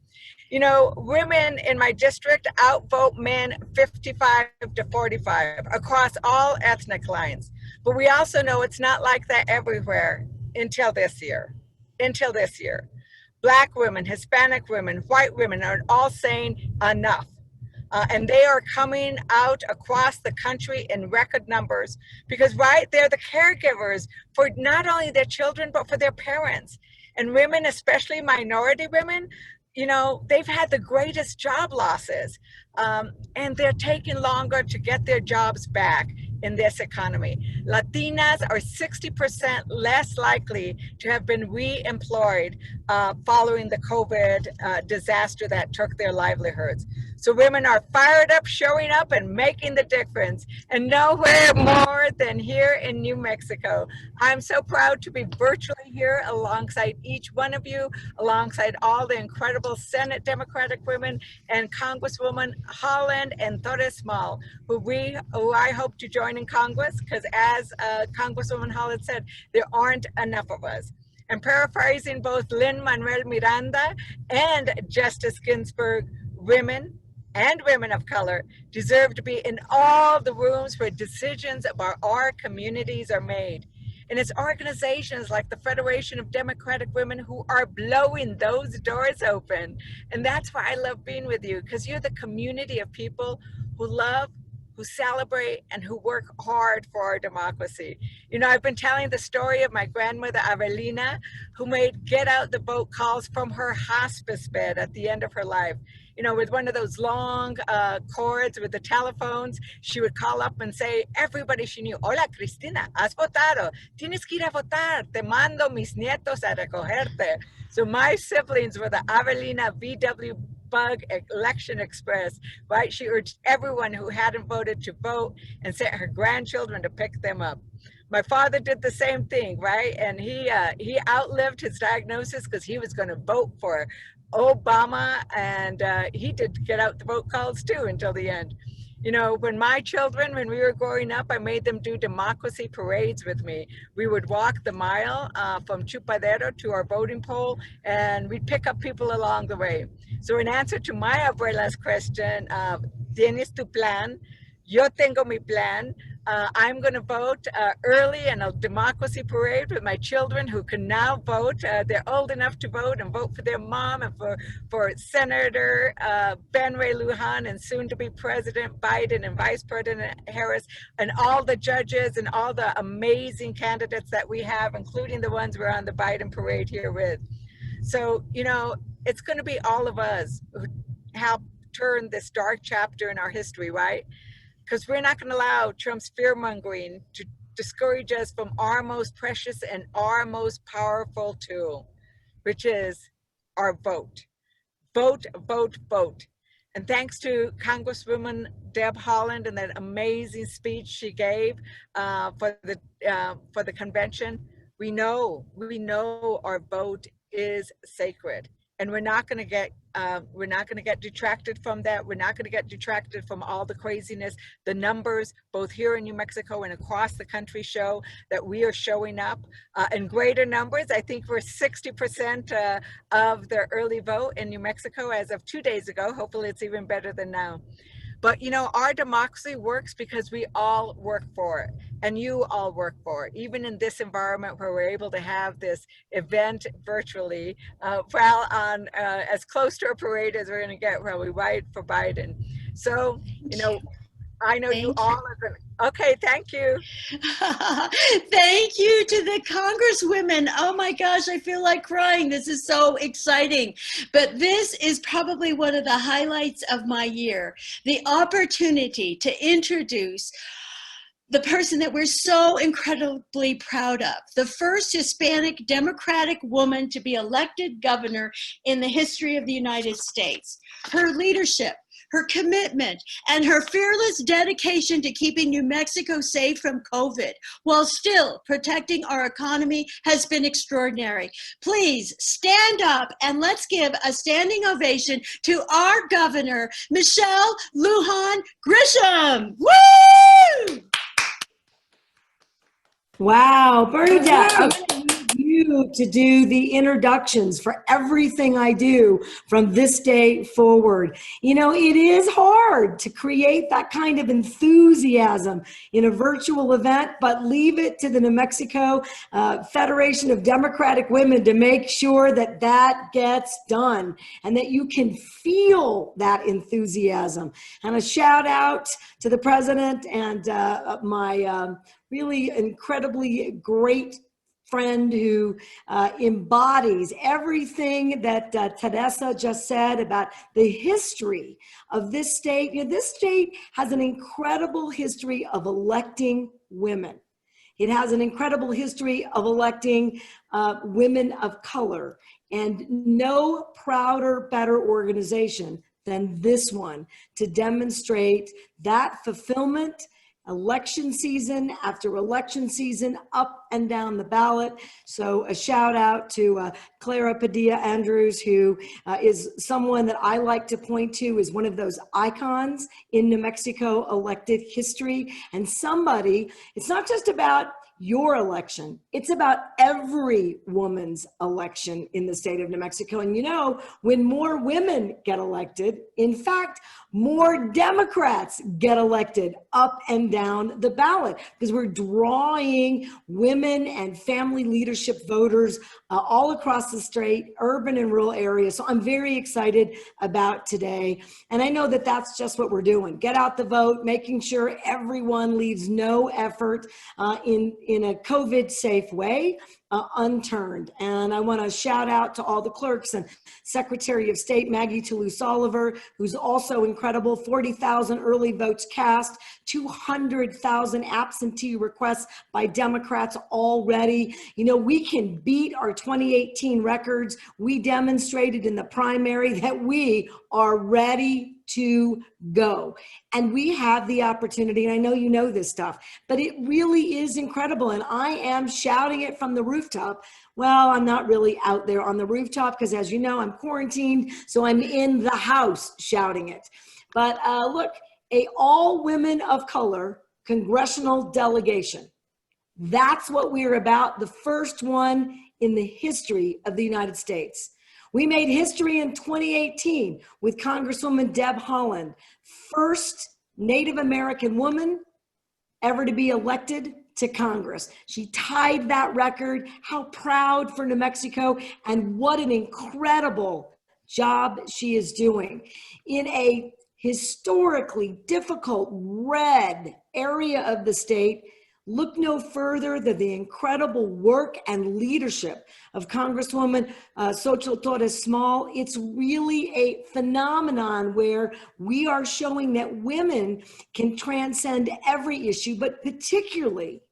You know, women in my district outvote men 55 to 45 across all ethnic lines. But we also know it's not like that everywhere until this year. Black women, Hispanic women, white women are all saying enough. And they are coming out across the country in record numbers because, right, they're the caregivers for not only their children, but for their parents. And women, especially minority women, you know, they've had the greatest job losses, and they're taking longer to get their jobs back in this economy. Latinas are 60% less likely to have been re-employed following the COVID disaster that took their livelihoods. So women are fired up, showing up, and making the difference, and nowhere more than here in New Mexico. I'm so proud to be virtually here alongside each one of you, alongside all the incredible Senate Democratic women and Congresswoman Haaland and Torres who I hope to join in Congress, because as Congresswoman Haaland said, there aren't enough of us. And paraphrasing both Lin-Manuel Miranda and Justice Ginsburg, women and women of color deserve to be in all the rooms where decisions about our communities are made. And it's organizations like the Federation of Democratic Women who are blowing those doors open. And that's why I love being with you, because you're the community of people who love, who celebrate, and who work hard for our democracy. You know, I've been telling the story of my grandmother, Avelina, who made get out the vote calls from her hospice bed at the end of her life. You know, with one of those long cords with the telephones, she would call up and say, everybody she knew, hola Cristina, has votado, tienes que ir a votar, te mando mis nietos a recogerte. So my siblings were the Avelina VW Bug Election Express, right? She urged everyone who hadn't voted to vote and sent her grandchildren to pick them up. My father did the same thing, right? And he outlived his diagnosis because he was going to vote for Obama, and he did get out the vote calls too until the end. You know, when my children, when we were growing up, I made them do democracy parades with me. We would walk the mile from Chupadero to our voting poll, and we'd pick up people along the way. So in answer to my abuela's question, ¿tienes tu plan? Yo tengo mi plan. I'm going to vote early in a democracy parade with my children who can now vote. They're old enough to vote and vote for their mom and for Senator Ben Ray Lujan and soon to be President Biden and Vice President Harris and all the judges and all the amazing candidates that we have, including the ones we're on the Biden parade here with. So, you know, it's going to be all of us who help turn this dark chapter in our history, right? Because we're not going to allow Trump's fear-mongering to discourage us from our most precious and our most powerful tool, which is our vote. Vote, vote, vote. And thanks to Congresswoman Deb Holland and that amazing speech she gave for the convention, we know our vote is sacred. And we're not going to get detracted from that. We're not going to get detracted from all the craziness. The numbers, both here in New Mexico and across the country, show that we are showing up in greater numbers. I think we're 60% of the early vote in New Mexico as of 2 days ago. Hopefully it's even better than now. But you know, our democracy works because we all work for it, and you all work for it. Even in this environment where we're able to have this event virtually, while on as close to a parade as we're going to get while we ride for Biden. So, you know, I know you all are going to. Okay, thank you. Thank you to the Congresswomen. Oh my gosh, I feel like crying. This is so exciting. But this is probably one of the highlights of my year, the opportunity to introduce the person that we're so incredibly proud of, the first Hispanic Democratic woman to be elected governor in the history of the United States. Her leadership, her commitment, and her fearless dedication to keeping New Mexico safe from COVID while still protecting our economy has been extraordinary. Please stand up and let's give a standing ovation to our governor, Michelle Lujan Grisham. Woo! Wow, Bernadette, I'm going to need you to do the introductions for everything I do from this day forward. You know, it is hard to create that kind of enthusiasm in a virtual event, but leave it to the New Mexico Federation of Democratic Women to make sure that that gets done and that you can feel that enthusiasm. And a shout out to the president and my really incredibly great friend who embodies everything that Teresa just said about the history of this state. You know, this state has an incredible history of electing women. It has an incredible history of electing women of color, and no prouder, better organization than this one to demonstrate that fulfillment election season after election season, up and down the ballot. So a shout out to Clara Padilla Andrews, who is someone that I like to point to as one of those icons in New Mexico elected history. And somebody, it's not just about your election, it's about every woman's election in the state of New Mexico. And you know, when more women get elected, in fact, more Democrats get elected up and down the ballot, because we're drawing women and family leadership voters all across the state, urban and rural areas. So I'm very excited about today. And I know that that's just what we're doing. Get out the vote, making sure everyone leaves no effort in a COVID safe way unturned. And I want to shout out to all the clerks and Secretary of State Maggie Toulouse Oliver, who's also incredible. 40,000 early votes cast, 200,000 absentee requests by Democrats already. You know, we can beat our 2018 records. We demonstrated in the primary that we are ready to go. And we have the opportunity, and I know you know this stuff, but it really is incredible. And I am shouting it from the rooftop. Well, I'm not really out there on the rooftop because, as you know, I'm quarantined, so I'm in the house shouting it. But look, a all women of color congressional delegation. That's what we're about, the first one in the history of the United States. We made history in 2018 with Congresswoman Deb Holland, first Native American woman ever to be elected to Congress. She tied that record. How proud for New Mexico, and what an incredible job she is doing. In a historically difficult red area of the state, look no further than the incredible work and leadership of Congresswoman Xochitil Torres Small. It's really a phenomenon where we are showing that women can transcend every issue, but particularly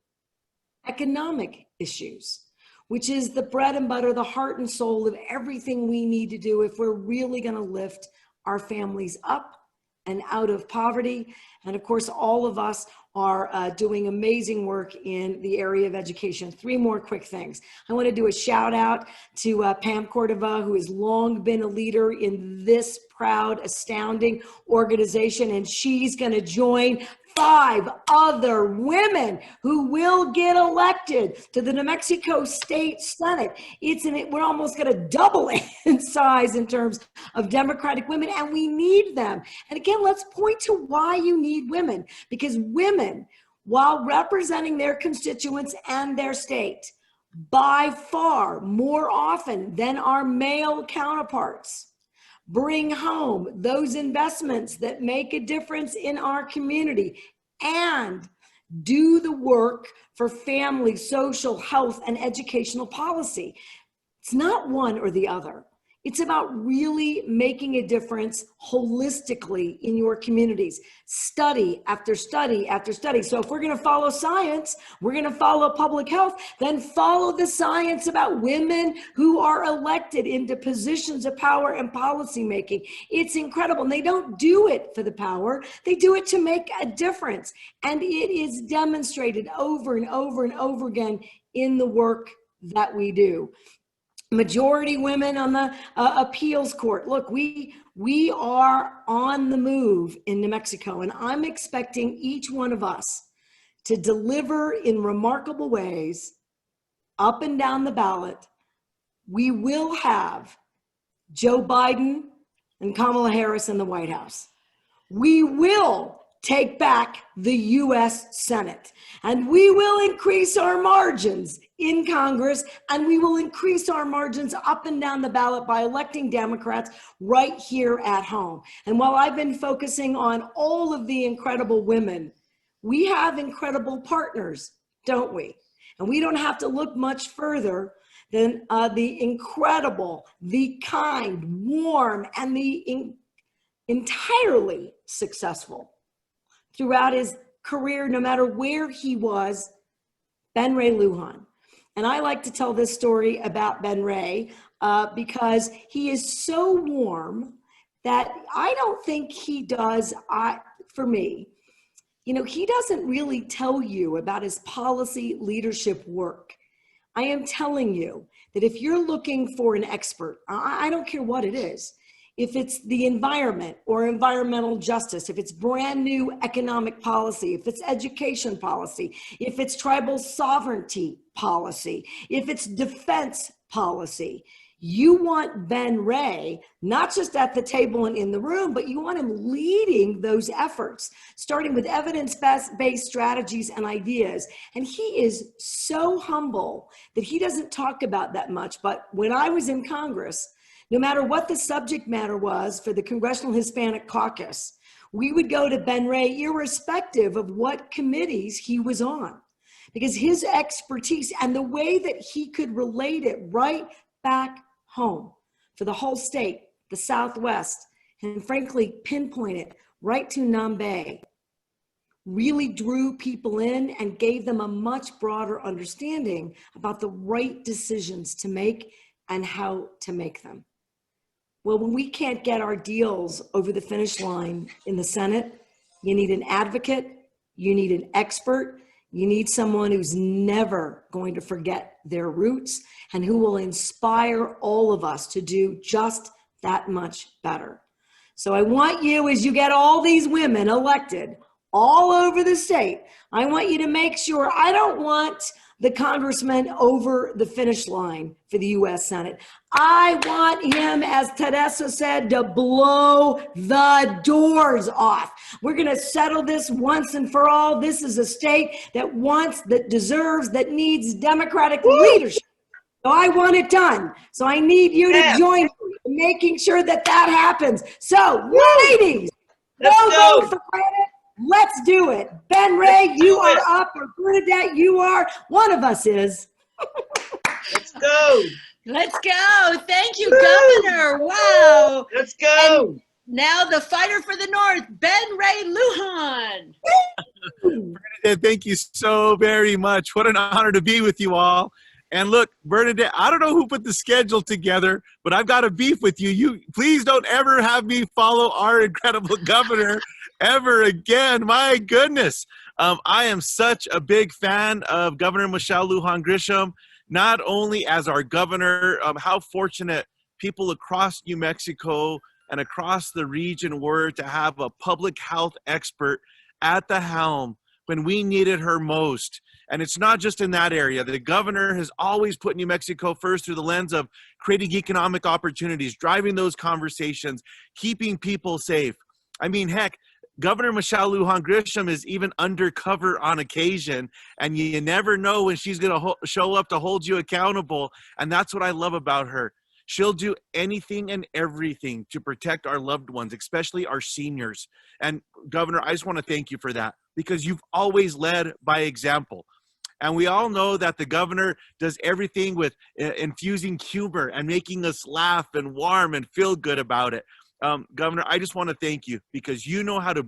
economic issues, which is the bread and butter, the heart and soul of everything we need to do if we're really going to lift our families up and out of poverty. And of course, all of us are doing amazing work in the area of education. 3 more quick things. I want to do a shout out to Pam Cordova, who has long been a leader in this proud, astounding organization, and she's going to join 5 other women who will get elected to the New Mexico State Senate. We're almost going to double in size in terms of Democratic women, and we need them. And again, let's point to why you need women, because women, while representing their constituents and their state, by far more often than our male counterparts, bring home those investments that make a difference in our community and do the work for family, social, health, and educational policy. It's not one or the other. It's about really making a difference holistically in your communities, study after study after study. So if we're going to follow science, we're going to follow public health, then follow the science about women who are elected into positions of power and policymaking. It's incredible. And they don't do it for the power. They do it to make a difference. And it is demonstrated over and over and over again in the work that we do. Majority women on the appeals court. Look, we are on the move in New Mexico, and I'm expecting each one of us to deliver in remarkable ways up and down the ballot. We will have Joe Biden and Kamala Harris in the White House. We will take back the U.S. Senate, and we will increase our margins in Congress, and we will increase our margins up and down the ballot by electing Democrats right here at home. And while I've been focusing on all of the incredible women, we have incredible partners, don't we? And we don't have to look much further than the incredible, the kind, warm, and the entirely successful throughout his career, no matter where he was, Ben Ray Lujan. And I like to tell this story about Ben Ray because he is so warm that I don't think he does, for me, you know, he doesn't really tell you about his policy leadership work. I am telling you that if you're looking for an expert, I don't care what it is, if it's the environment or environmental justice, if it's brand new economic policy, if it's education policy, if it's tribal sovereignty policy, if it's defense policy, you want Ben Ray, not just at the table and in the room, but you want him leading those efforts, starting with evidence-based strategies and ideas. And he is so humble that he doesn't talk about that much. But when I was in Congress, no matter what the subject matter was for the Congressional Hispanic Caucus, we would go to Ben Ray irrespective of what committees he was on, because his expertise and the way that he could relate it right back home for the whole state, the Southwest, and frankly, pinpoint it right to Nambe, really drew people in and gave them a much broader understanding about the right decisions to make and how to make them. Well, when we can't get our deals over the finish line in the Senate, you need an advocate, you need an expert, you need someone who's never going to forget their roots and who will inspire all of us to do just that much better. So I want you, as you get all these women elected all over the state, I want you to make sure, I don't want the congressman over the finish line for the U.S. Senate. I want him, as Teresa said, to blow the doors off. We're going to settle this once and for all. This is a state that wants, that deserves, that needs democratic leadership. So I want it done. So I need you to join me in making sure that that happens. So, ladies, no vote for credit. Let's do it. Ben Ray, you are up, or Bernadette, you are. One of us is. Let's go. Let's go. Thank you, Governor. Wow. Let's go. And now the fighter for the North, Ben Ray Lujan. Bernadette, thank you so very much. What an honor to be with you all. And look, Bernadette, I don't know who put the schedule together, but I've got a beef with you. You please don't ever have me follow our incredible governor ever again. My goodness. I am such a big fan of Governor Michelle Lujan Grisham, not only as our governor, how fortunate people across New Mexico and across the region were to have a public health expert at the helm when we needed her most. And it's not just in that area. The governor has always put New Mexico first through the lens of creating economic opportunities, driving those conversations, keeping people safe. I mean, heck, Governor Michelle Lujan Grisham is even undercover on occasion, and you never know when she's going to show up to hold you accountable. And that's what I love about her. She'll do anything and everything to protect our loved ones, especially our seniors. And Governor, I just want to thank you for that, because you've always led by example. And we all know that the governor does everything with infusing humor and making us laugh and warm and feel good about it. Governor, I just want to thank you, because you know how to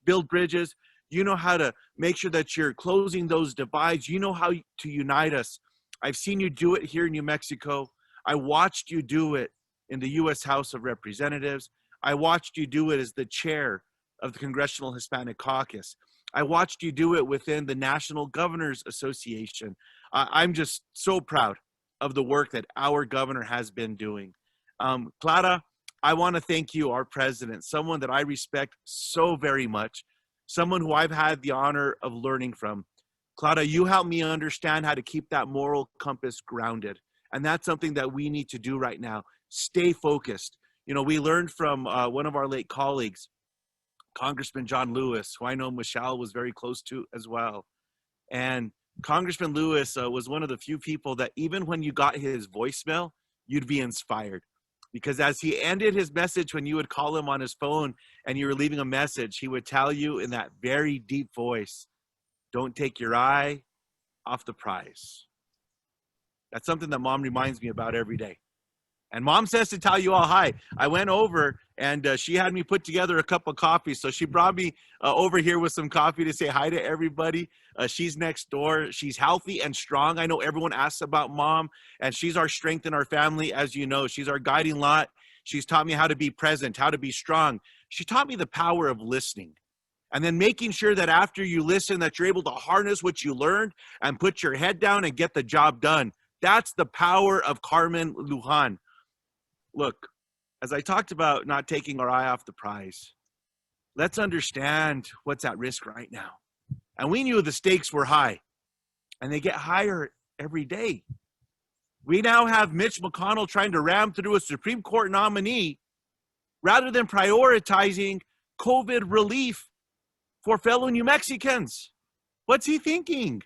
build bridges. You know how to make sure that you're closing those divides. You know how to unite us. I've seen you do it here in New Mexico. I watched you do it in the U.S. House of Representatives. I watched you do it as the chair of the Congressional Hispanic Caucus. I watched you do it within the National Governors Association. I'm just so proud of the work that our governor has been doing. Clara, I want to thank you, our president, someone that I respect so very much, someone who I've had the honor of learning from. Clara, you helped me understand how to keep that moral compass grounded. And that's something that we need to do right now. Stay focused. You know, we learned from one of our late colleagues, Congressman John Lewis, who I know Michelle was very close to as well. And Congressman Lewis was one of the few people that even when you got his voicemail, you'd be inspired. Because as he ended his message, when you would call him on his phone and you were leaving a message, he would tell you in that very deep voice, don't take your eye off the prize. That's something that Mom reminds me about every day. And Mom says to tell you all hi. I went over and she had me put together a cup of coffee. So she brought me over here with some coffee to say hi to everybody. She's next door. She's healthy and strong. I know everyone asks about Mom, and she's our strength in our family. As you know, she's our guiding light. She's taught me how to be present, how to be strong. She taught me the power of listening. And then making sure that after you listen, that you're able to harness what you learned and put your head down and get the job done. That's the power of Carmen Lujan. Look, as I talked about not taking our eye off the prize, let's understand what's at risk right now. And we knew the stakes were high, and they get higher every day. We now have Mitch McConnell trying to ram through a Supreme Court nominee rather than prioritizing COVID relief for fellow New Mexicans. What's he thinking?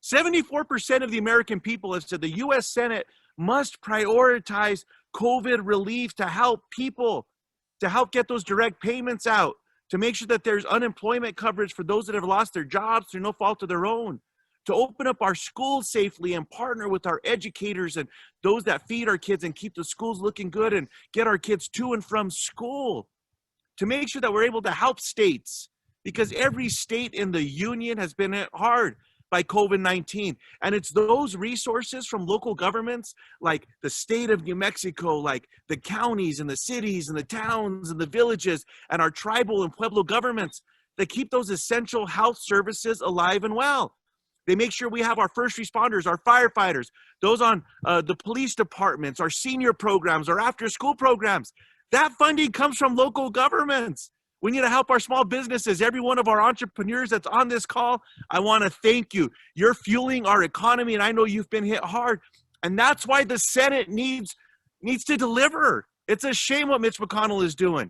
74% of the American people have said the U.S. Senate must prioritize COVID relief to help people, to help get those direct payments out, to make sure that there's unemployment coverage for those that have lost their jobs through no fault of their own, to open up our schools safely and partner with our educators and those that feed our kids and keep the schools looking good and get our kids to and from school, to make sure that we're able to help states, because every state in the union has been hit hard by COVID-19. And it's those resources from local governments, like the state of New Mexico, like the counties and the cities and the towns and the villages and our tribal and Pueblo governments, that keep those essential health services alive and well. They make sure we have our first responders, our firefighters, those on the police departments, our senior programs, our after-school programs. That funding comes from local governments. We need to help our small businesses. Every one of our entrepreneurs that's on this call, I want to thank you. You're fueling our economy, and I know you've been hit hard. And that's why the Senate needs to deliver. It's a shame what Mitch McConnell is doing.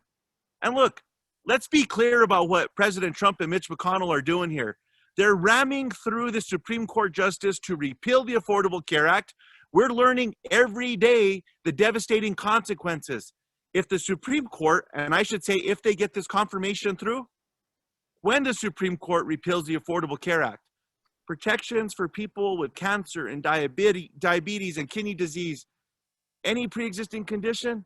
And look, let's be clear about what President Trump and Mitch McConnell are doing here. They're ramming through the Supreme Court justice to repeal the Affordable Care Act. We're learning every day the devastating consequences. If the Supreme Court, and I should say if they get this confirmation through, when the Supreme Court repeals the Affordable Care Act, protections for people with cancer and diabetes and kidney disease, any pre-existing condition,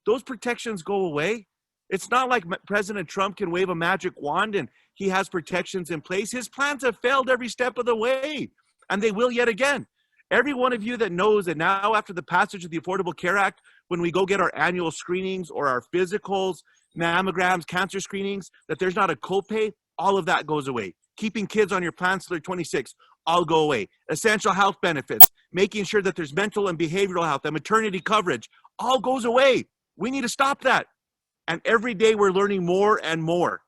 those protections go away. It's not like President Trump can wave a magic wand and he has protections in place. His plans have failed every step of the way, and they will yet again. Every one of you that knows that now after the passage of the Affordable Care Act, when we go get our annual screenings or our physicals, mammograms, cancer screenings, that there's not a copay, all of that goes away. Keeping kids on your plans till they're 26, all go away. Essential health benefits, making sure that there's mental and behavioral health and maternity coverage, all goes away. We need to stop that. And every day we're learning more and more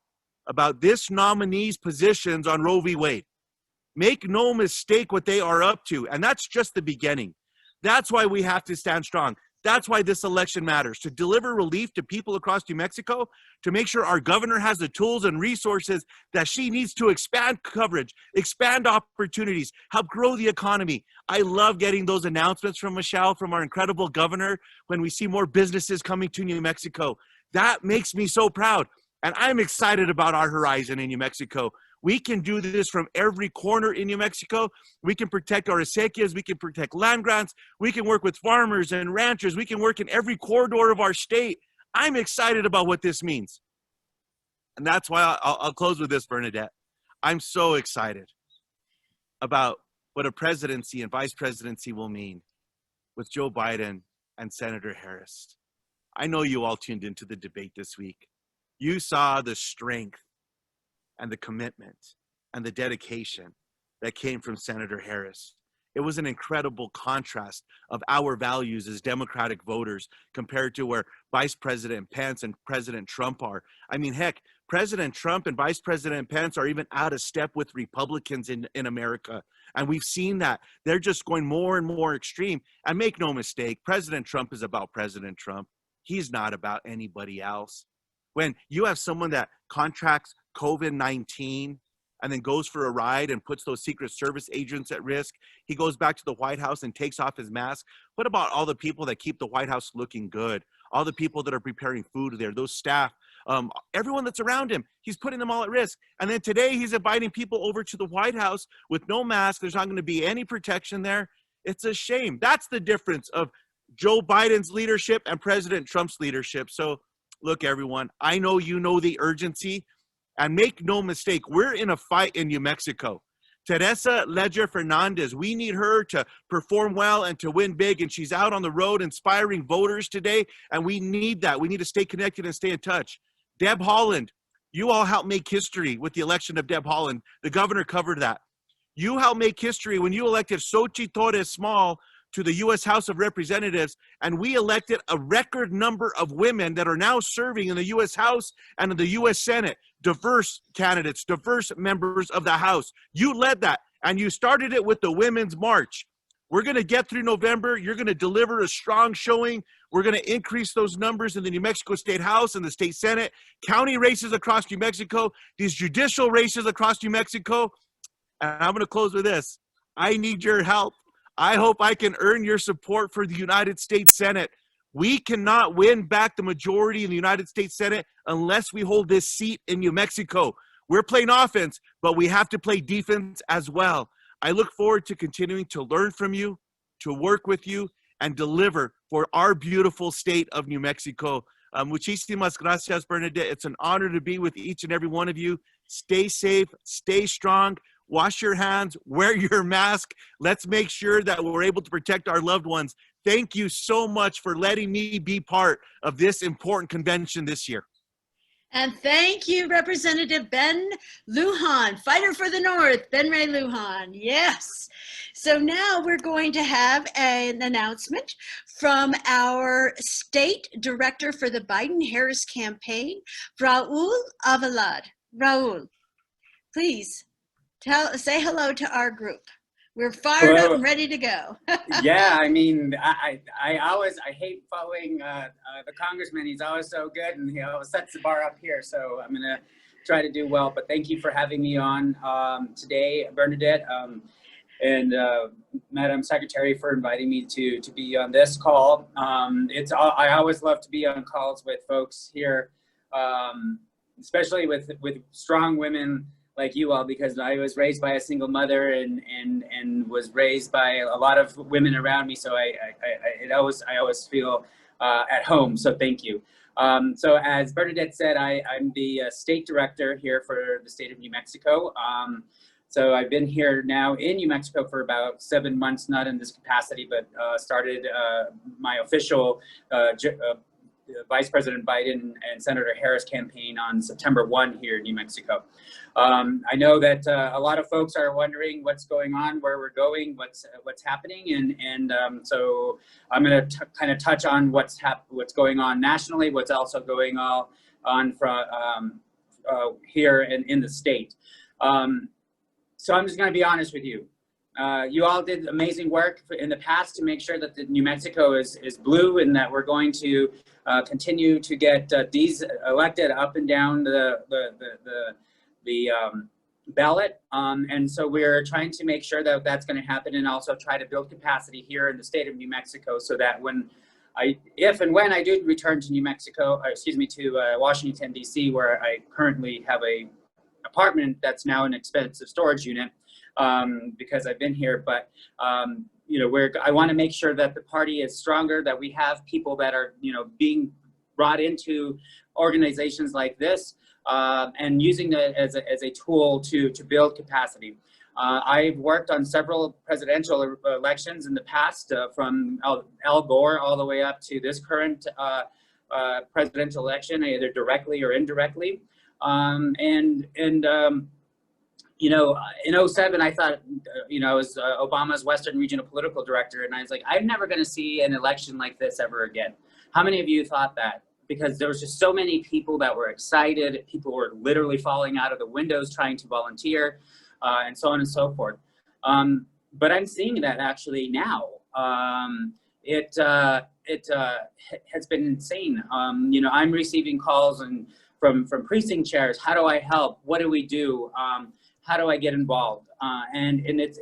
about this nominee's positions on Roe v. Wade. Make no mistake what they are up to, and that's just the beginning. That's why we have to stand strong. That's why this election matters, to deliver relief to people across New Mexico, to make sure our governor has the tools and resources that she needs to expand coverage, expand opportunities, help grow the economy. I love getting those announcements from Michelle, from our incredible governor, when we see more businesses coming to New Mexico. That makes me so proud. And I'm excited about our horizon in New Mexico. We can do this from every corner in New Mexico. We can protect our acequias. We can protect land grants. We can work with farmers and ranchers. We can work in every corridor of our state. I'm excited about what this means. And that's why I'll close with this, Bernadette. I'm so excited about what a presidency and vice presidency will mean with Joe Biden and Senator Harris. I know you all tuned into the debate this week. You saw the strength and the commitment and the dedication that came from Senator Harris. It was an incredible contrast of our values as Democratic voters compared to where Vice President Pence and President Trump are. I mean, heck, President Trump and Vice President Pence are even out of step with Republicans in America. And we've seen that. They're just going more and more extreme. And make no mistake, President Trump is about President Trump. He's not about anybody else. When you have someone that contracts COVID-19 and then goes for a ride and puts those Secret Service agents at risk, he goes back to the White House and takes off his mask. What about all the people that keep the White House looking good? All the people that are preparing food there, those staff, everyone that's around him, he's putting them all at risk. And then today he's inviting people over to the White House with no mask. There's not going to be any protection there. It's a shame. That's the difference of Joe Biden's leadership and President Trump's leadership. So look, everyone, I know you know the urgency, and make no mistake, we're in a fight in New Mexico. Teresa Fernandez, we need her to perform well and to win big, and she's out on the road inspiring voters today, and we need that. We need to stay connected and stay in touch. Deb Holland, you all helped make history with the election of Deb Holland. The governor covered that. You helped make history when you elected Xochitil Small to the U.S. House of Representatives, and we elected a record number of women that are now serving in the U.S. House and in the U.S. Senate, diverse candidates, diverse members of the House. You led that, and you started it with the Women's March. We're going to get through November. You're going to deliver a strong showing. We're going to increase those numbers in the New Mexico State House and the State Senate, county races across New Mexico, these judicial races across New Mexico. And I'm going to close with this. I need your help. I hope I can earn your support for the United States Senate. We cannot win back the majority in the United States Senate unless we hold this seat in New Mexico. We're playing offense, but we have to play defense as well. I look forward to continuing to learn from you, to work with you, and deliver for our beautiful state of New Mexico. Muchísimas gracias, Bernadette. It's an honor to be with each and every one of you. Stay safe, stay strong. Wash your hands, wear your mask. Let's make sure that we're able to protect our loved ones. Thank you so much for letting me be part of this important convention this year. And thank you, Representative Ben Lujan, fighter for the North, Ben Ray Lujan. Yes. So now we're going to have an announcement from our state director for the Biden-Harris campaign, Raul Avalad. Raul, please say hello to our group. We're fired up and ready to go. Yeah, I mean, I hate following the congressman. He's always so good, and he always sets the bar up here. So I'm gonna try to do well. But thank you for having me on today, Bernadette, and Madam Secretary for inviting me to be on this call. I always love to be on calls with folks here, especially with strong women like you all, because I was raised by a single mother and was raised by a lot of women around me. So I always feel at home. So thank you. So as Bernadette said, I'm the state director here for the state of New Mexico. So I've been here now in New Mexico for about 7 months, not in this capacity, but started my official Vice President Biden and Senator Harris campaign on September 1 here in New Mexico. I know that a lot of folks are wondering what's going on, where we're going, what's happening, and so I'm going to kind of touch on what's going on nationally, what's also going on from here in the state. So I'm just going to be honest with you. You all did amazing work in the past to make sure that New Mexico is blue, and that we're going to continue to get these elected up and down the ballot. And so we're trying to make sure that that's going to happen, and also try to build capacity here in the state of New Mexico, so that if and when I do return to New Mexico, to Washington, D.C., where I currently have a apartment that's now an expensive storage unit, because I've been here, but I want to make sure that the party is stronger, that we have people that are being brought into organizations like this, and using it as a tool to build capacity. I've worked on several presidential elections in the past, from Al Gore all the way up to this current presidential election, either directly or indirectly. In 07, I thought, I was Obama's Western Regional Political Director, and I was like, I'm never going to see an election like this ever again. How many of you thought that? Because there was just so many people that were excited. People were literally falling out of the windows trying to volunteer, and so on and so forth. But I'm seeing that actually now. It has been insane. I'm receiving calls from precinct chairs. How do I help? What do we do? How do I get involved? And it's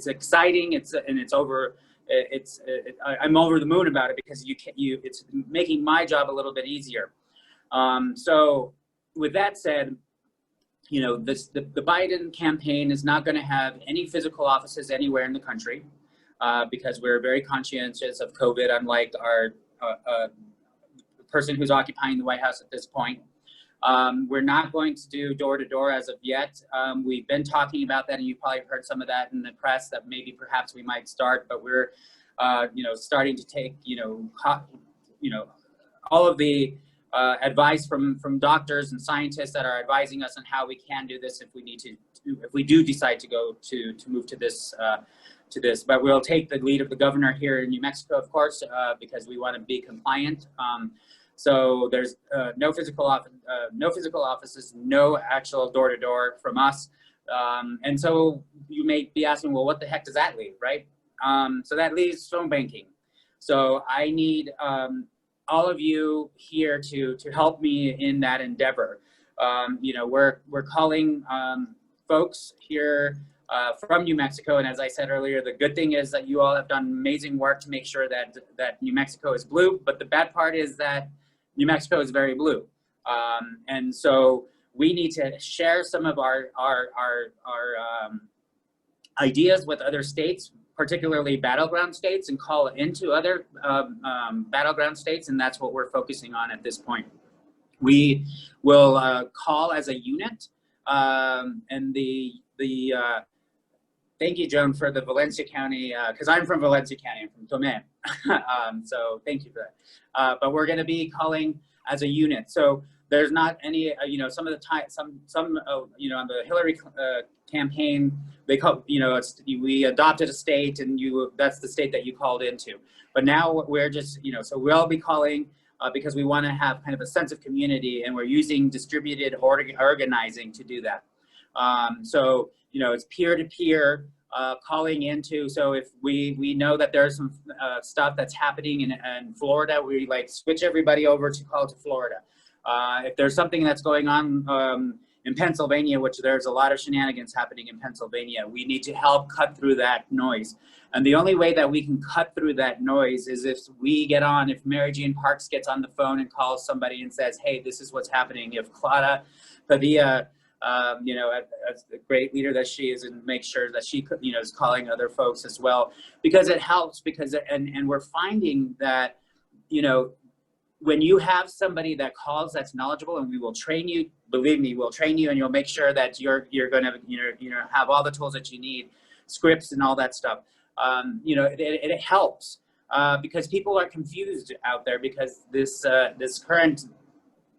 exciting. I'm over the moon about it, because it's making my job a little bit easier. So with that said, the Biden campaign is not going to have any physical offices anywhere in the country, because we're very conscientious of COVID, unlike our person who's occupying the White House at this point. We're not going to do door-to-door as of yet. We've been talking about that, and you probably heard some of that in the press, that maybe perhaps we might start, but we're starting to take all of the advice from doctors and scientists that are advising us on how we can do this if we do decide to go to move to this. But we'll take the lead of the governor here in New Mexico, of course, because we want to be compliant. So there's no physical offices, no actual door-to-door from us. And so you may be asking, well, what the heck does that leave, right? So that leaves phone banking. So I need all of you here to help me in that endeavor. We're calling folks here from New Mexico, and as I said earlier, the good thing is that you all have done amazing work to make sure that New Mexico is blue, but the bad part is that New Mexico is very blue. And so we need to share some of our ideas with other states, particularly battleground states, and call into other battleground states, and that's what we're focusing on at this point. We will call as a unit, and thank you, Joan, for the Valencia County, because I'm from Valencia County, I'm from Tomé. So thank you for that. But we're going to be calling as a unit. So there's not any, you know, some of the time, you know, on the Hillary campaign, they call, you know, we adopted a state and that's the state that you called into. But now we're just, you know, so we'll be calling because we want to have kind of a sense of community, and we're using distributed organizing to do that. So, you know, it's peer-to-peer calling into, so if we know that there's some stuff that's happening in Florida, we like switch everybody over to call to Florida. If there's something that's going on in Pennsylvania, which there's a lot of shenanigans happening in Pennsylvania, we need to help cut through that noise. And the only way that we can cut through that noise is if we get on, if Mary Jane Parks gets on the phone and calls somebody and says, hey, this is what's happening. If Clara Padilla, you know, as the great leader that she is, and make sure that she, you know, is calling other folks as well, because it helps, because, and we're finding that, you know, when you have somebody that calls that's knowledgeable, and we will train you, believe me, we'll train you, and you'll make sure that you're going to, you know, have all the tools that you need, scripts and all that stuff. You know, it helps because people are confused out there, because this current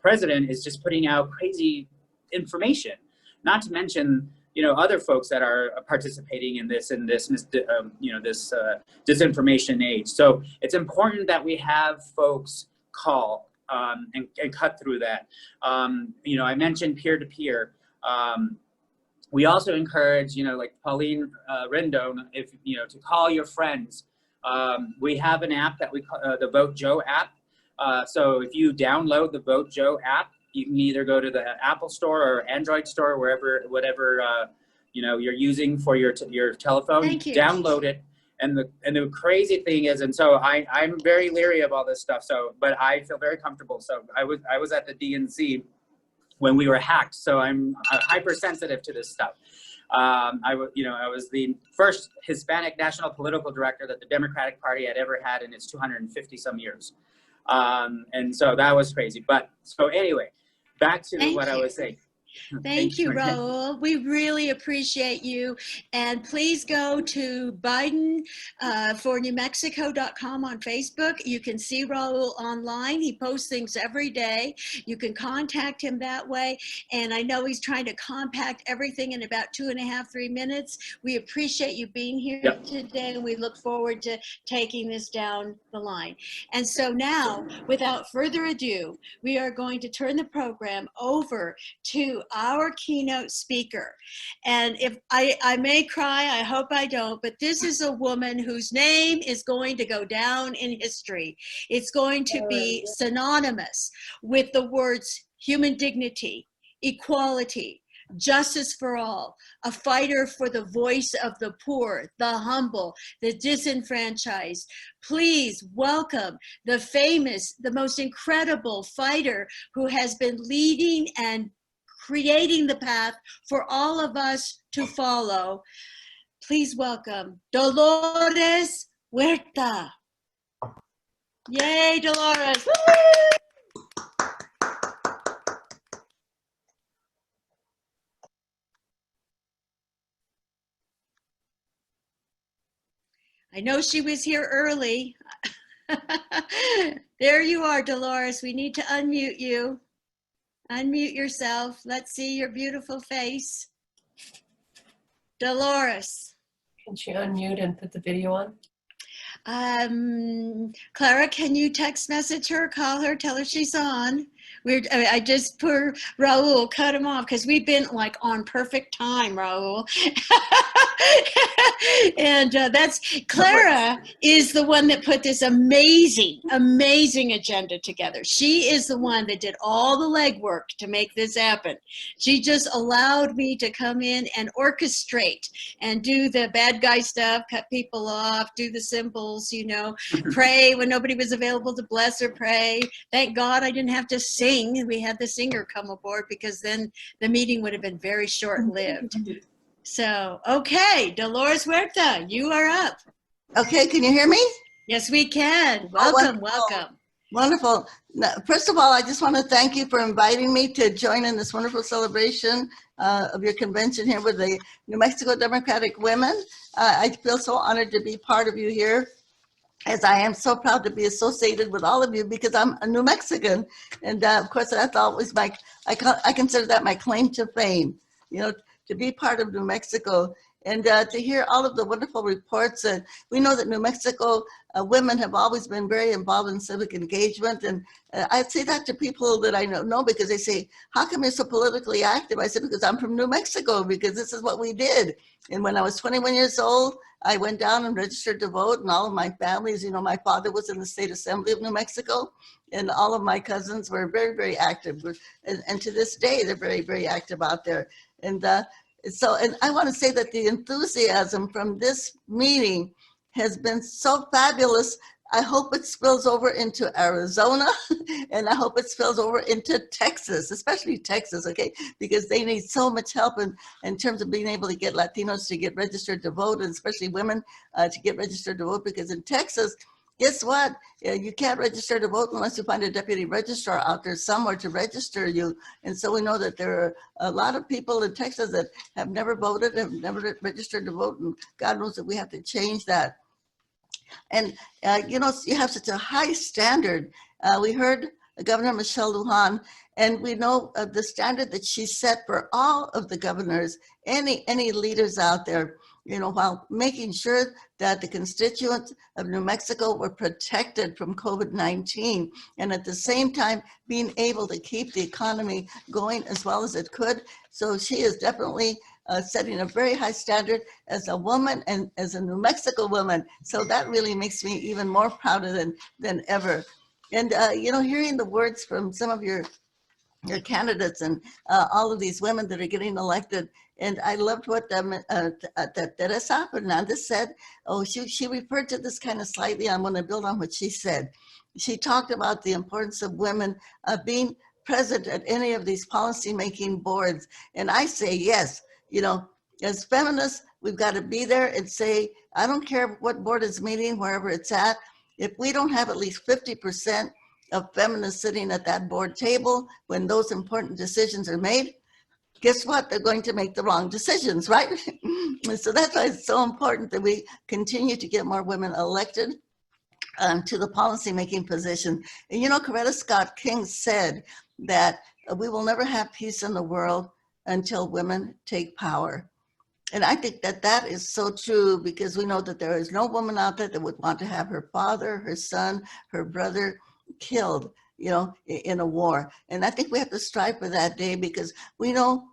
president is just putting out crazy information, not to mention, you know, other folks that are participating in this, you know, this disinformation age. So it's important that we have folks call and cut through that. You know, I mentioned peer-to-peer. We also encourage, you know, like Pauline Rendon, if, you know, to call your friends. We have an app that we call the Vote Joe app. So if you download the Vote Joe app, you can either go to the Apple Store or Android Store, whatever you know, you're using for your telephone. Thank you. Download it. And the crazy thing is, and so I'm very leery of all this stuff. So, but I feel very comfortable. So I was at the DNC when we were hacked. So I'm hypersensitive to this stuff. I was the first Hispanic national political director that the Democratic Party had ever had in its 250 some years. And so that was crazy. But so anyway, back to what I was saying. Thank you, Raul. We really appreciate you. And please go to BidenForNewMexico.com on Facebook. You can see Raul online. He posts things every day. You can contact him that way. And I know he's trying to compact everything in about 2.5, 3 minutes. We appreciate you being here today, and we look forward to taking this down the line. And so now, without further ado, we are going to turn the program over to our keynote speaker. And if I may cry, I hope I don't, but this is a woman whose name is going to go down in history. It's going to be synonymous with the words human dignity, equality, justice for all, a fighter for the voice of the poor, the humble, the disenfranchised. Please welcome the famous, the most incredible fighter who has been leading and creating the path for all of us to follow. Please welcome Dolores Huerta. Yay, Dolores. I know she was here early. There you are, Dolores. We need to unmute you. Unmute yourself. Let's see your beautiful face. Dolores. Can she unmute and put the video on? Clara, can you text message her, call her, tell her she's on? I just, poor Raul, cut him off because we've been like on perfect time, Raul. And that's, Clara is the one that put this amazing, amazing agenda together. She is the one that did all the legwork to make this happen. She just allowed me to come in and orchestrate and do the bad guy stuff, cut people off, do the symbols, you know, pray when nobody was available to bless or pray. Thank God I didn't have to sing. We had the singer come aboard because then the meeting would have been very short-lived. So, okay, Dolores Huerta, you are up. Okay, can you hear me? Yes, we can. Welcome, welcome. Wonderful. First of all, I just want to thank you for inviting me to join in this wonderful celebration of your convention here with the New Mexico Democratic Women. I feel so honored to be part of you here. as I am so proud to be associated with all of you because I'm a New Mexican. And of course, that's always I consider that my claim to fame, you know, to be part of New Mexico and to hear all of the wonderful reports. And we know that New Mexico women have always been very involved in civic engagement. And I say that to people that I know because they say, how come you're so politically active? I said, because I'm from New Mexico, because this is what we did. And when I was 21 years old, I went down and registered to vote, and all of my families, you know, my father was in the State Assembly of New Mexico, and all of my cousins were very, very active. And to this day, they're very, very active out there. And and I want to say that the enthusiasm from this meeting has been so fabulous. I hope it spills over into Arizona, and I hope it spills over into Texas, especially Texas, okay? Because they need so much help in terms of being able to get Latinos to get registered to vote, and especially women to get registered to vote, because in Texas, guess what? You can't register to vote unless you find a deputy registrar out there somewhere to register you. And so we know that there are a lot of people in Texas that have never voted, have never registered to vote, and God knows that we have to change that. And, you know, you have such a high standard. We heard Governor Michelle Lujan, and we know the standard that she set for all of the governors, any leaders out there, you know, while making sure that the constituents of New Mexico were protected from COVID-19, and at the same time being able to keep the economy going as well as it could. So she is definitely setting a very high standard as a woman and as a New Mexico woman. So that really makes me even more prouder than ever. And, you know, hearing the words from some of your candidates and all of these women that are getting elected. And I loved what Teresa Fernandez said. Oh, she referred to this kind of slightly. I'm going to build on what she said. She talked about the importance of women being present at any of these policy-making boards. And I say yes. You know, as feminists, we've got to be there and say, I don't care what board is meeting, wherever it's at. If we don't have at least 50% of feminists sitting at that board table when those important decisions are made, guess what? They're going to make the wrong decisions, right? So that's why it's so important that we continue to get more women elected to the policy-making position. And you know, Coretta Scott King said that we will never have peace in the world until women take power. And I think that that is so true, because we know that there is no woman out there that would want to have her father, her son, her brother killed, you know, in a war. And I think we have to strive for that day, because we know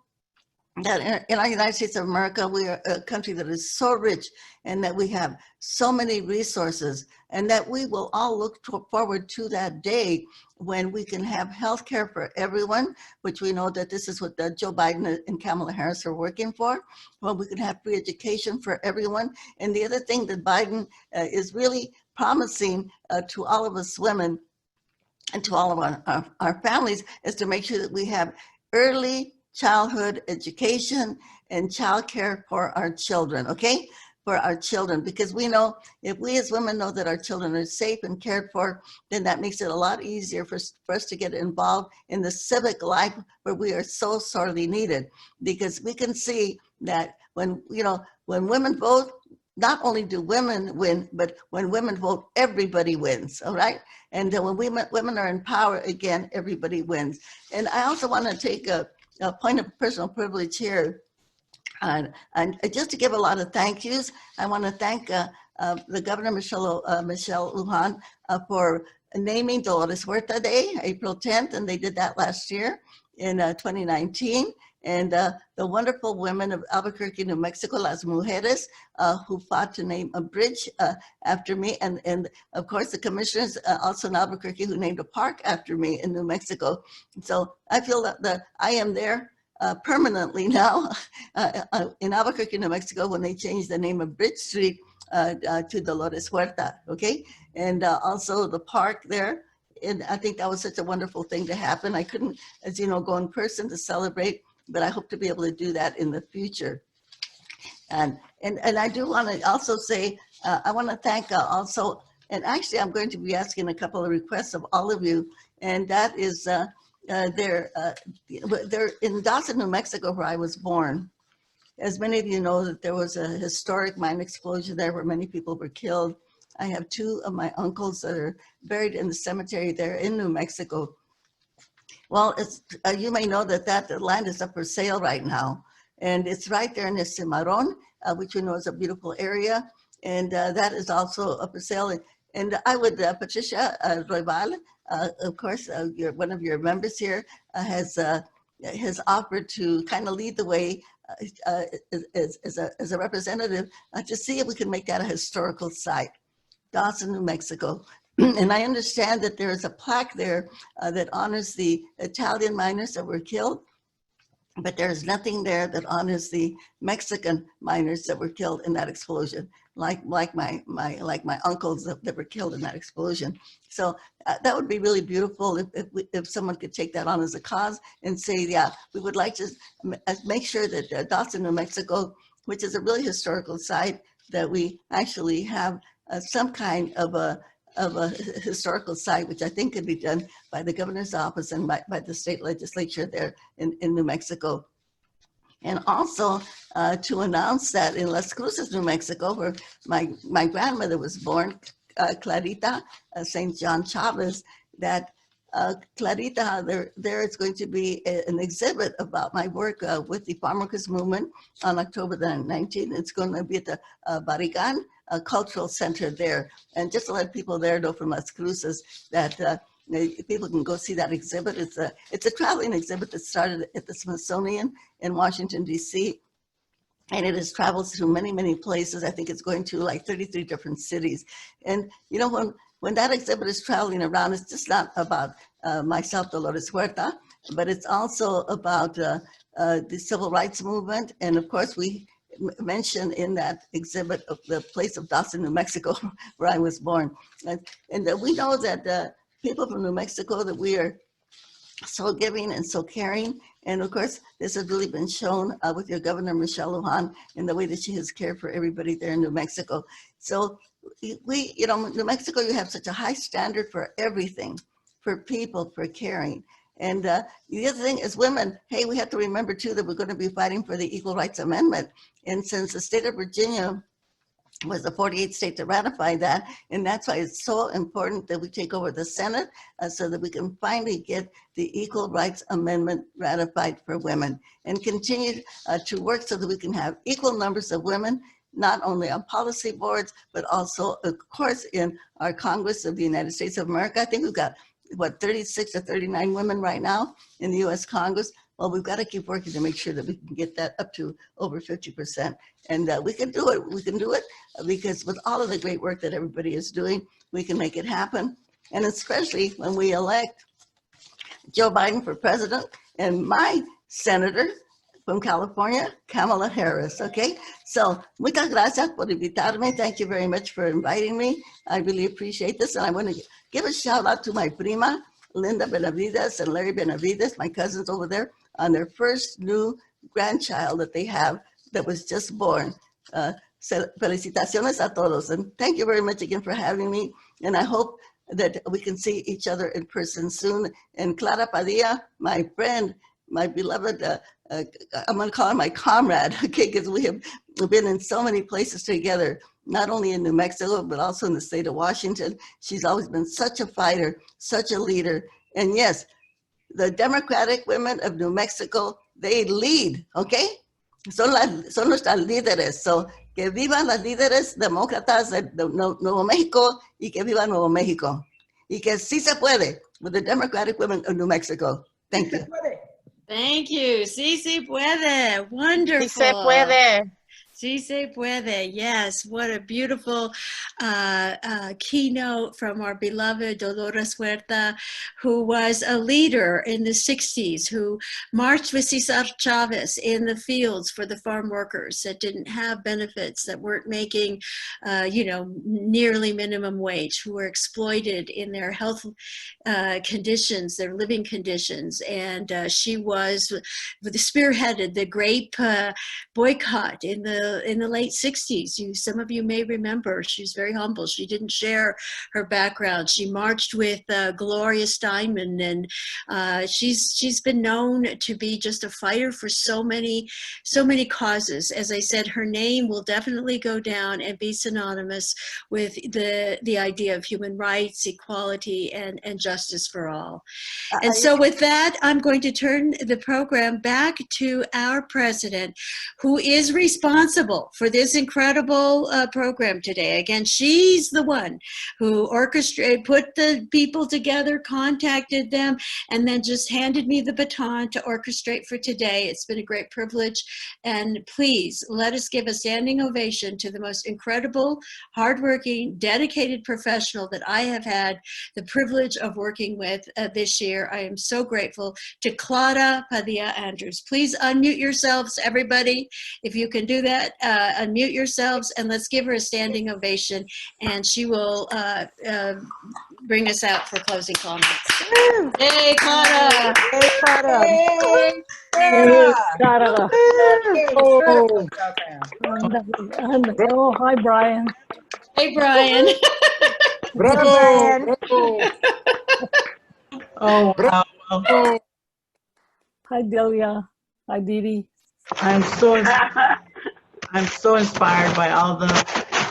that in our United States of America, we are a country that is so rich, and that we have so many resources, and that we will all look forward to that day when we can have health care for everyone, which we know that this is what Joe Biden and Kamala Harris are working for, when we can have free education for everyone. And the other thing that Biden is really promising to all of us women and to all of our families is to make sure that we have early childhood education and childcare for our children, okay? For our children, because we know if we as women know that our children are safe and cared for, then that makes it a lot easier for us to get involved in the civic life where we are so sorely needed. Because we can see that when, you know, when women vote, not only do women win, but when women vote, everybody wins, all right? And when women are in power, again, everybody wins. And I also want to take a point of personal privilege here. And just to give a lot of thank yous, I want to thank the Governor Michelle Lujan for naming Dolores Huerta Day, April 10th, and they did that last year in 2019. And the wonderful women of Albuquerque, New Mexico, Las Mujeres, who fought to name a bridge after me. And of course, the commissioners also in Albuquerque who named a park after me in New Mexico. So I feel that I am there permanently now in Albuquerque, New Mexico, when they changed the name of Bridge Street to Dolores Huerta, okay? And also the park there. And I think that was such a wonderful thing to happen. I couldn't, as you know, go in person to celebrate, but I hope to be able to do that in the future. And I do want to also say, I want to thank also, and actually I'm going to be asking a couple of requests of all of you, and that is they're in Dawson, New Mexico, where I was born. As many of you know, that there was a historic mine explosion there where many people were killed. I have two of my uncles that are buried in the cemetery there in New Mexico. Well, it's, you may know that that land is up for sale right now. And it's right there in the Cimarron, which we know is a beautiful area. And that is also up for sale. And I would, Patricia Roybal, of course, one of your members here, has offered to kind of lead the way as a representative to see if we can make that a historical site, Dawson, New Mexico. And I understand that there is a plaque there that honors the Italian miners that were killed, but there's nothing there that honors the Mexican miners that were killed in that explosion, like my uncles that were killed in that explosion. So that would be really beautiful if someone could take that on as a cause and say, yeah, we would like to make sure that Dawson, New Mexico, which is a really historical site, that we actually have some kind of a historical site, which I think could be done by the governor's office and by the state legislature there in New Mexico. And also to announce that in Las Cruces, New Mexico, where my grandmother was born, Clarita St. John Chavez, that Clarita, there is going to be an exhibit about my work with the farm workers movement on October the 19th. It's going to be at the Barrigan Cultural Center there. And just to let people there know from Las Cruces that people can go see that exhibit. It's a traveling exhibit that started at the Smithsonian in Washington, D.C. And it has traveled through many, many places. I think it's going to like 33 different cities. And you know, when that exhibit is traveling around, it's just not about myself, Dolores Huerta, but it's also about the civil rights movement. And of course, we mentioned in that exhibit of the place of Dawson, New Mexico, where I was born. And we know that people from New Mexico, that we are so giving and so caring. And of course, this has really been shown with your governor, Michelle Lujan, in the way that she has cared for everybody there in New Mexico. So we, you know, New Mexico, you have such a high standard for everything, for people, for caring. And the other thing is women, hey, we have to remember too that we're going to be fighting for the Equal Rights Amendment. And since the state of Virginia was the 48th state to ratify that, and that's why it's so important that we take over the Senate so that we can finally get the Equal Rights Amendment ratified for women and continue to work so that we can have equal numbers of women, not only on policy boards, but also, of course, in our Congress of the United States of America. I think we've got, what, 36 or 39 women right now in the US Congress. Well, we've got to keep working to make sure that we can get that up to over 50%. And we can do it. We can do it because with all of the great work that everybody is doing, we can make it happen. And especially when we elect Joe Biden for president and my senator from California, Kamala Harris, okay? So, muchas gracias por invitarme. Thank you very much for inviting me. I really appreciate this. And I want to give a shout out to my prima, Linda Benavides and Larry Benavides, my cousins over there, on their first new grandchild that they have that was just born. Felicitaciones a todos. And thank you very much again for having me. And I hope that we can see each other in person soon. And Clara Padilla, my friend, my beloved, I'm going to call her my comrade, okay, because we have been in so many places together, not only in New Mexico, but also in the state of Washington. She's always been such a fighter, such a leader. And yes, the Democratic women of New Mexico, they lead, okay? Son nuestras líderes. So, que vivan las líderes demócratas de Nuevo México y que viva Nuevo México. Y que sí se puede with the Democratic women of New Mexico. Thank you. Thank you. Sí se puede. Wonderful. Sí se puede. Sí se puede. Yes, what a beautiful keynote from our beloved Dolores Huerta, who was a leader in the 60s, who marched with Cesar Chavez in the fields for the farm workers that didn't have benefits, that weren't making, nearly minimum wage, who were exploited in their health conditions, their living conditions. And she was spearheaded the grape boycott in the the late 60s. Some of you may remember, she's very humble. She didn't share her background. She marched with Gloria Steinman, and she's been known to be just a fighter for so many causes. As I said, her name will definitely go down and be synonymous with the idea of human rights, equality, and justice for all. And so with that, I'm going to turn the program back to our president, who is responsible for this incredible program today. Again, she's the one who orchestrated, put the people together, contacted them, and then just handed me the baton to orchestrate for today. It's been a great privilege. And please let us give a standing ovation to the most incredible, hardworking, dedicated professional that I have had the privilege of working with this year. I am so grateful to Clara Padilla Andrews. Please unmute yourselves, everybody. If you can do that, unmute yourselves, and let's give her a standing ovation, and she will bring us out for closing comments. Hey, Clara! Hey, Clara! Hey, Hey, Clara! Oh. Oh, hi, Brian. Hey, Brian. Bravo! Oh, wow. Hi, Delia. Hi, Didi. I'm so inspired by all the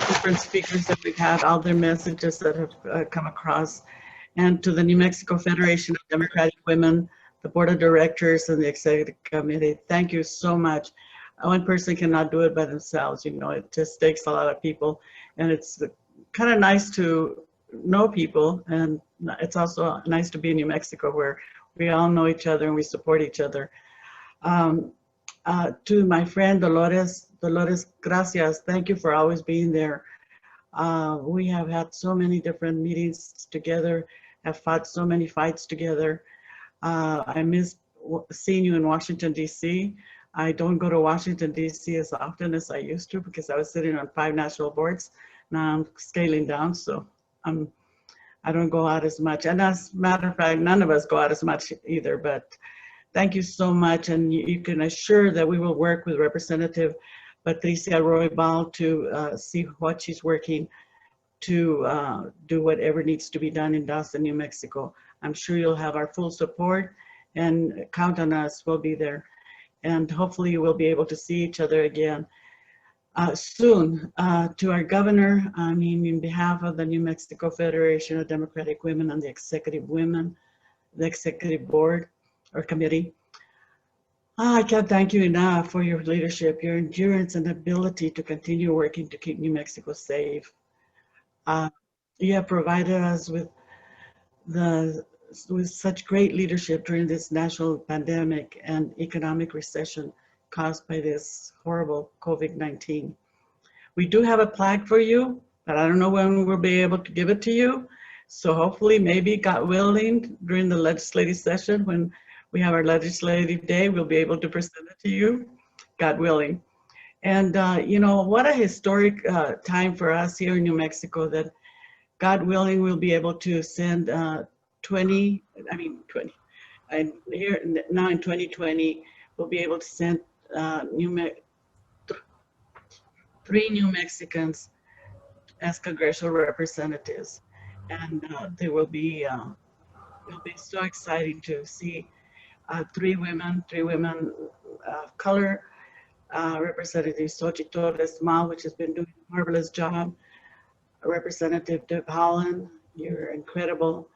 different speakers that we've had, all their messages that have come across, and to the New Mexico Federation of Democratic Women, the board of directors, and the executive committee. Thank you so much. One person cannot do it by themselves. You know, it just takes a lot of people, and it's kind of nice to know people, and it's also nice to be in New Mexico where we all know each other and we support each other. To my friend Dolores, gracias. Thank you for always being there. We have had so many different meetings together, have fought so many fights together. I miss seeing you in Washington, D.C. I don't go to Washington, D.C. as often as I used to because I was sitting on 5 national boards. Now I'm scaling down, so I don't go out as much. And as a matter of fact, none of us go out as much either, but thank you so much. And you can assure that we will work with Representative Patricia Roybal to see what she's working to do whatever needs to be done in Dawson, New Mexico. I'm sure you'll have our full support, and count on us, we'll be there. And hopefully we'll be able to see each other again soon. To our governor, I mean, in behalf of the New Mexico Federation of Democratic Women and the executive women, the executive board or committee, I can't thank you enough for your leadership, your endurance and ability to continue working to keep New Mexico safe. You have provided us with such great leadership during this national pandemic and economic recession caused by this horrible COVID-19. We do have a plaque for you, but I don't know when we'll be able to give it to you. So hopefully, maybe, God willing, during the legislative session, when we have our legislative day, we'll be able to present it to you, God willing. And you know, what a historic time for us here in New Mexico that, God willing, we'll be able to send 20, and here now in 2020, we'll be able to send 3 New Mexicans as congressional representatives. And they will be, it'll be so exciting to see 3 women of color, Representative Xochitil, which has been doing a marvelous job, Representative Deb Holland, you're incredible,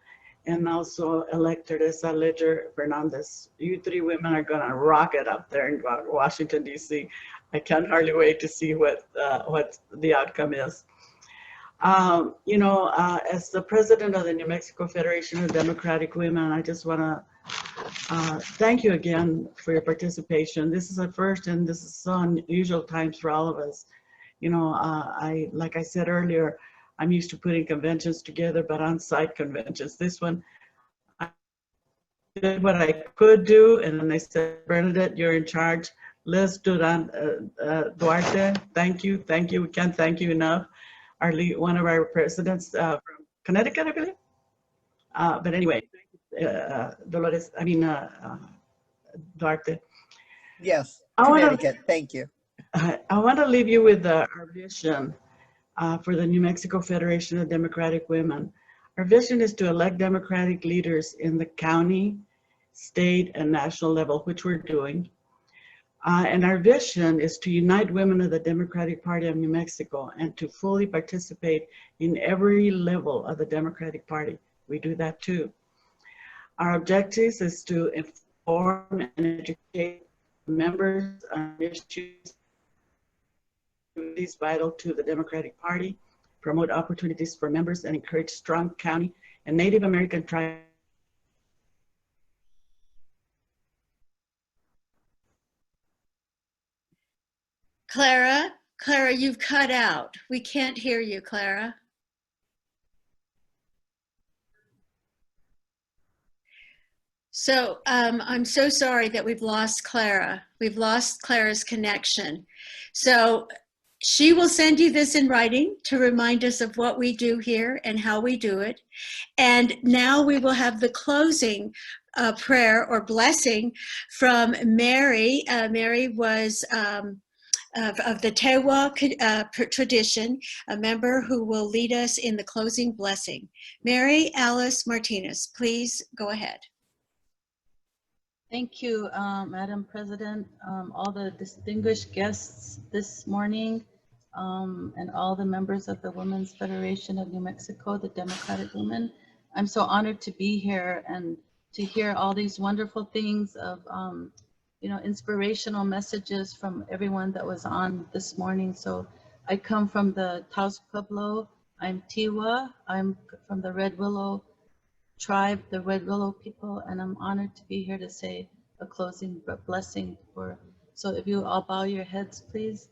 and also elect Teresa Fernandez. You 3 women are gonna rock it up there in Washington, D.C. I can't hardly wait to see what the outcome is. You know, as the president of the New Mexico Federation of Democratic Women, I just wanna thank you again for your participation. This is a first, and this is so unusual times for all of us. You know, like I said earlier, I'm used to putting conventions together, but on-site conventions. This one, I did what I could do, and then they said, Bernadette, you're in charge. Let's do it. Duarte, thank you. We can't thank you enough. One of our presidents from Connecticut, I believe. But anyway, Dolores, Duarte. Yes, Connecticut, thank you. I want to leave you with our vision for the New Mexico Federation of Democratic Women. Our vision is to elect Democratic leaders in the county, state, and national level, which we're doing. And our vision is to unite women of the Democratic Party of New Mexico and to fully participate in every level of the Democratic Party. We do that too. Our objectives is to inform and educate members on issues vital to the Democratic Party, promote opportunities for members, and encourage strong county and Native American tribes. Clara, you've cut out. We can't hear you, Clara. So I'm so sorry that we've lost Clara. We've lost Clara's connection. So she will send you this in writing to remind us of what we do here and how we do it. And now we will have the closing prayer or blessing from Mary. Mary was of the Tewa tradition, a member who will lead us in the closing blessing. Mary Alice Martinez, please go ahead. Thank you, Madam President, all the distinguished guests this morning, and all the members of the Women's Federation of New Mexico, the Democratic Women. I'm so honored to be here and to hear all these wonderful things of, inspirational messages from everyone that was on this morning. So I come from the Taos Pueblo. I'm Tiwa. I'm from the Red Willow tribe, the Red Willow people, and I'm honored to be here to say a closing blessing for. So if you all bow your heads, please.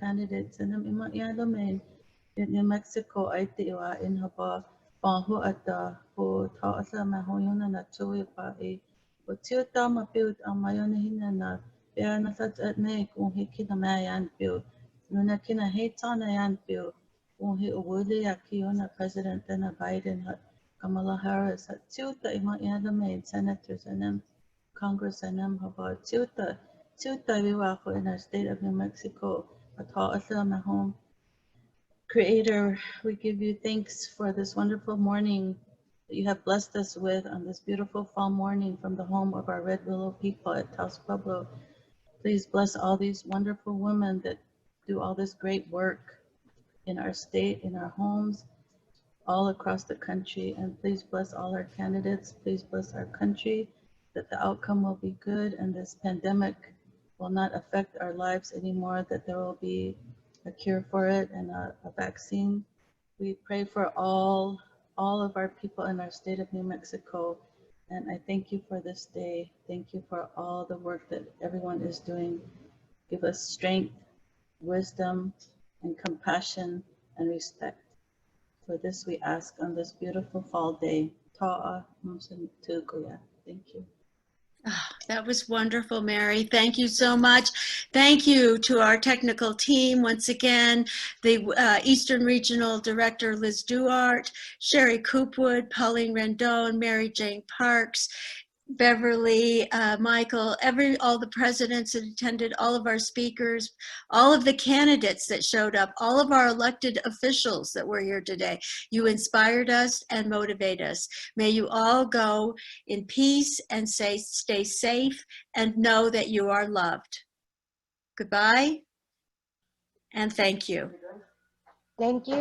Candidates in New Mexico, I in Haba, Bahu at the who taught Mahona Natui Pai, but Tiotama built on my own hinana, Bearna such at Nick, when he kid a mayan build, Nunakina hates on a yan build, when he woolly Akiona President and a Biden, Kamala Harris at Tuta, Imayana senators and them, Congress and them about Tuta, Viwaho in our state of New Mexico, a taught Mahone. Creator, we give you thanks for this wonderful morning that you have blessed us with on this beautiful fall morning from the home of our Red Willow people at Taos Pueblo. Please bless all these wonderful women that do all this great work in our state, in our homes, all across the country. And please bless all our candidates. Please bless our country, that the outcome will be good and this pandemic will not affect our lives anymore, that there will be a cure for it and a vaccine. We pray for all of our people in our state of New Mexico. And I thank you for this day. Thank you for all the work that everyone is doing. Give us strength, wisdom, and compassion and respect. For this we ask on this beautiful fall day. Ta'a Mumsan Tukuya. Thank you. Oh, that was wonderful, Mary. Thank you so much. Thank you to our technical team once again, the Eastern Regional Director, Liz Duarte, Sherry Coopwood, Pauline Rendon, Mary Jane Parks, Beverly, Michael, all the presidents that attended, all of our speakers, all of the candidates that showed up, all of our elected officials that were here today. You inspired us and motivate us. May you all go in peace and stay safe and know that you are loved. Goodbye and thank you. Thank you.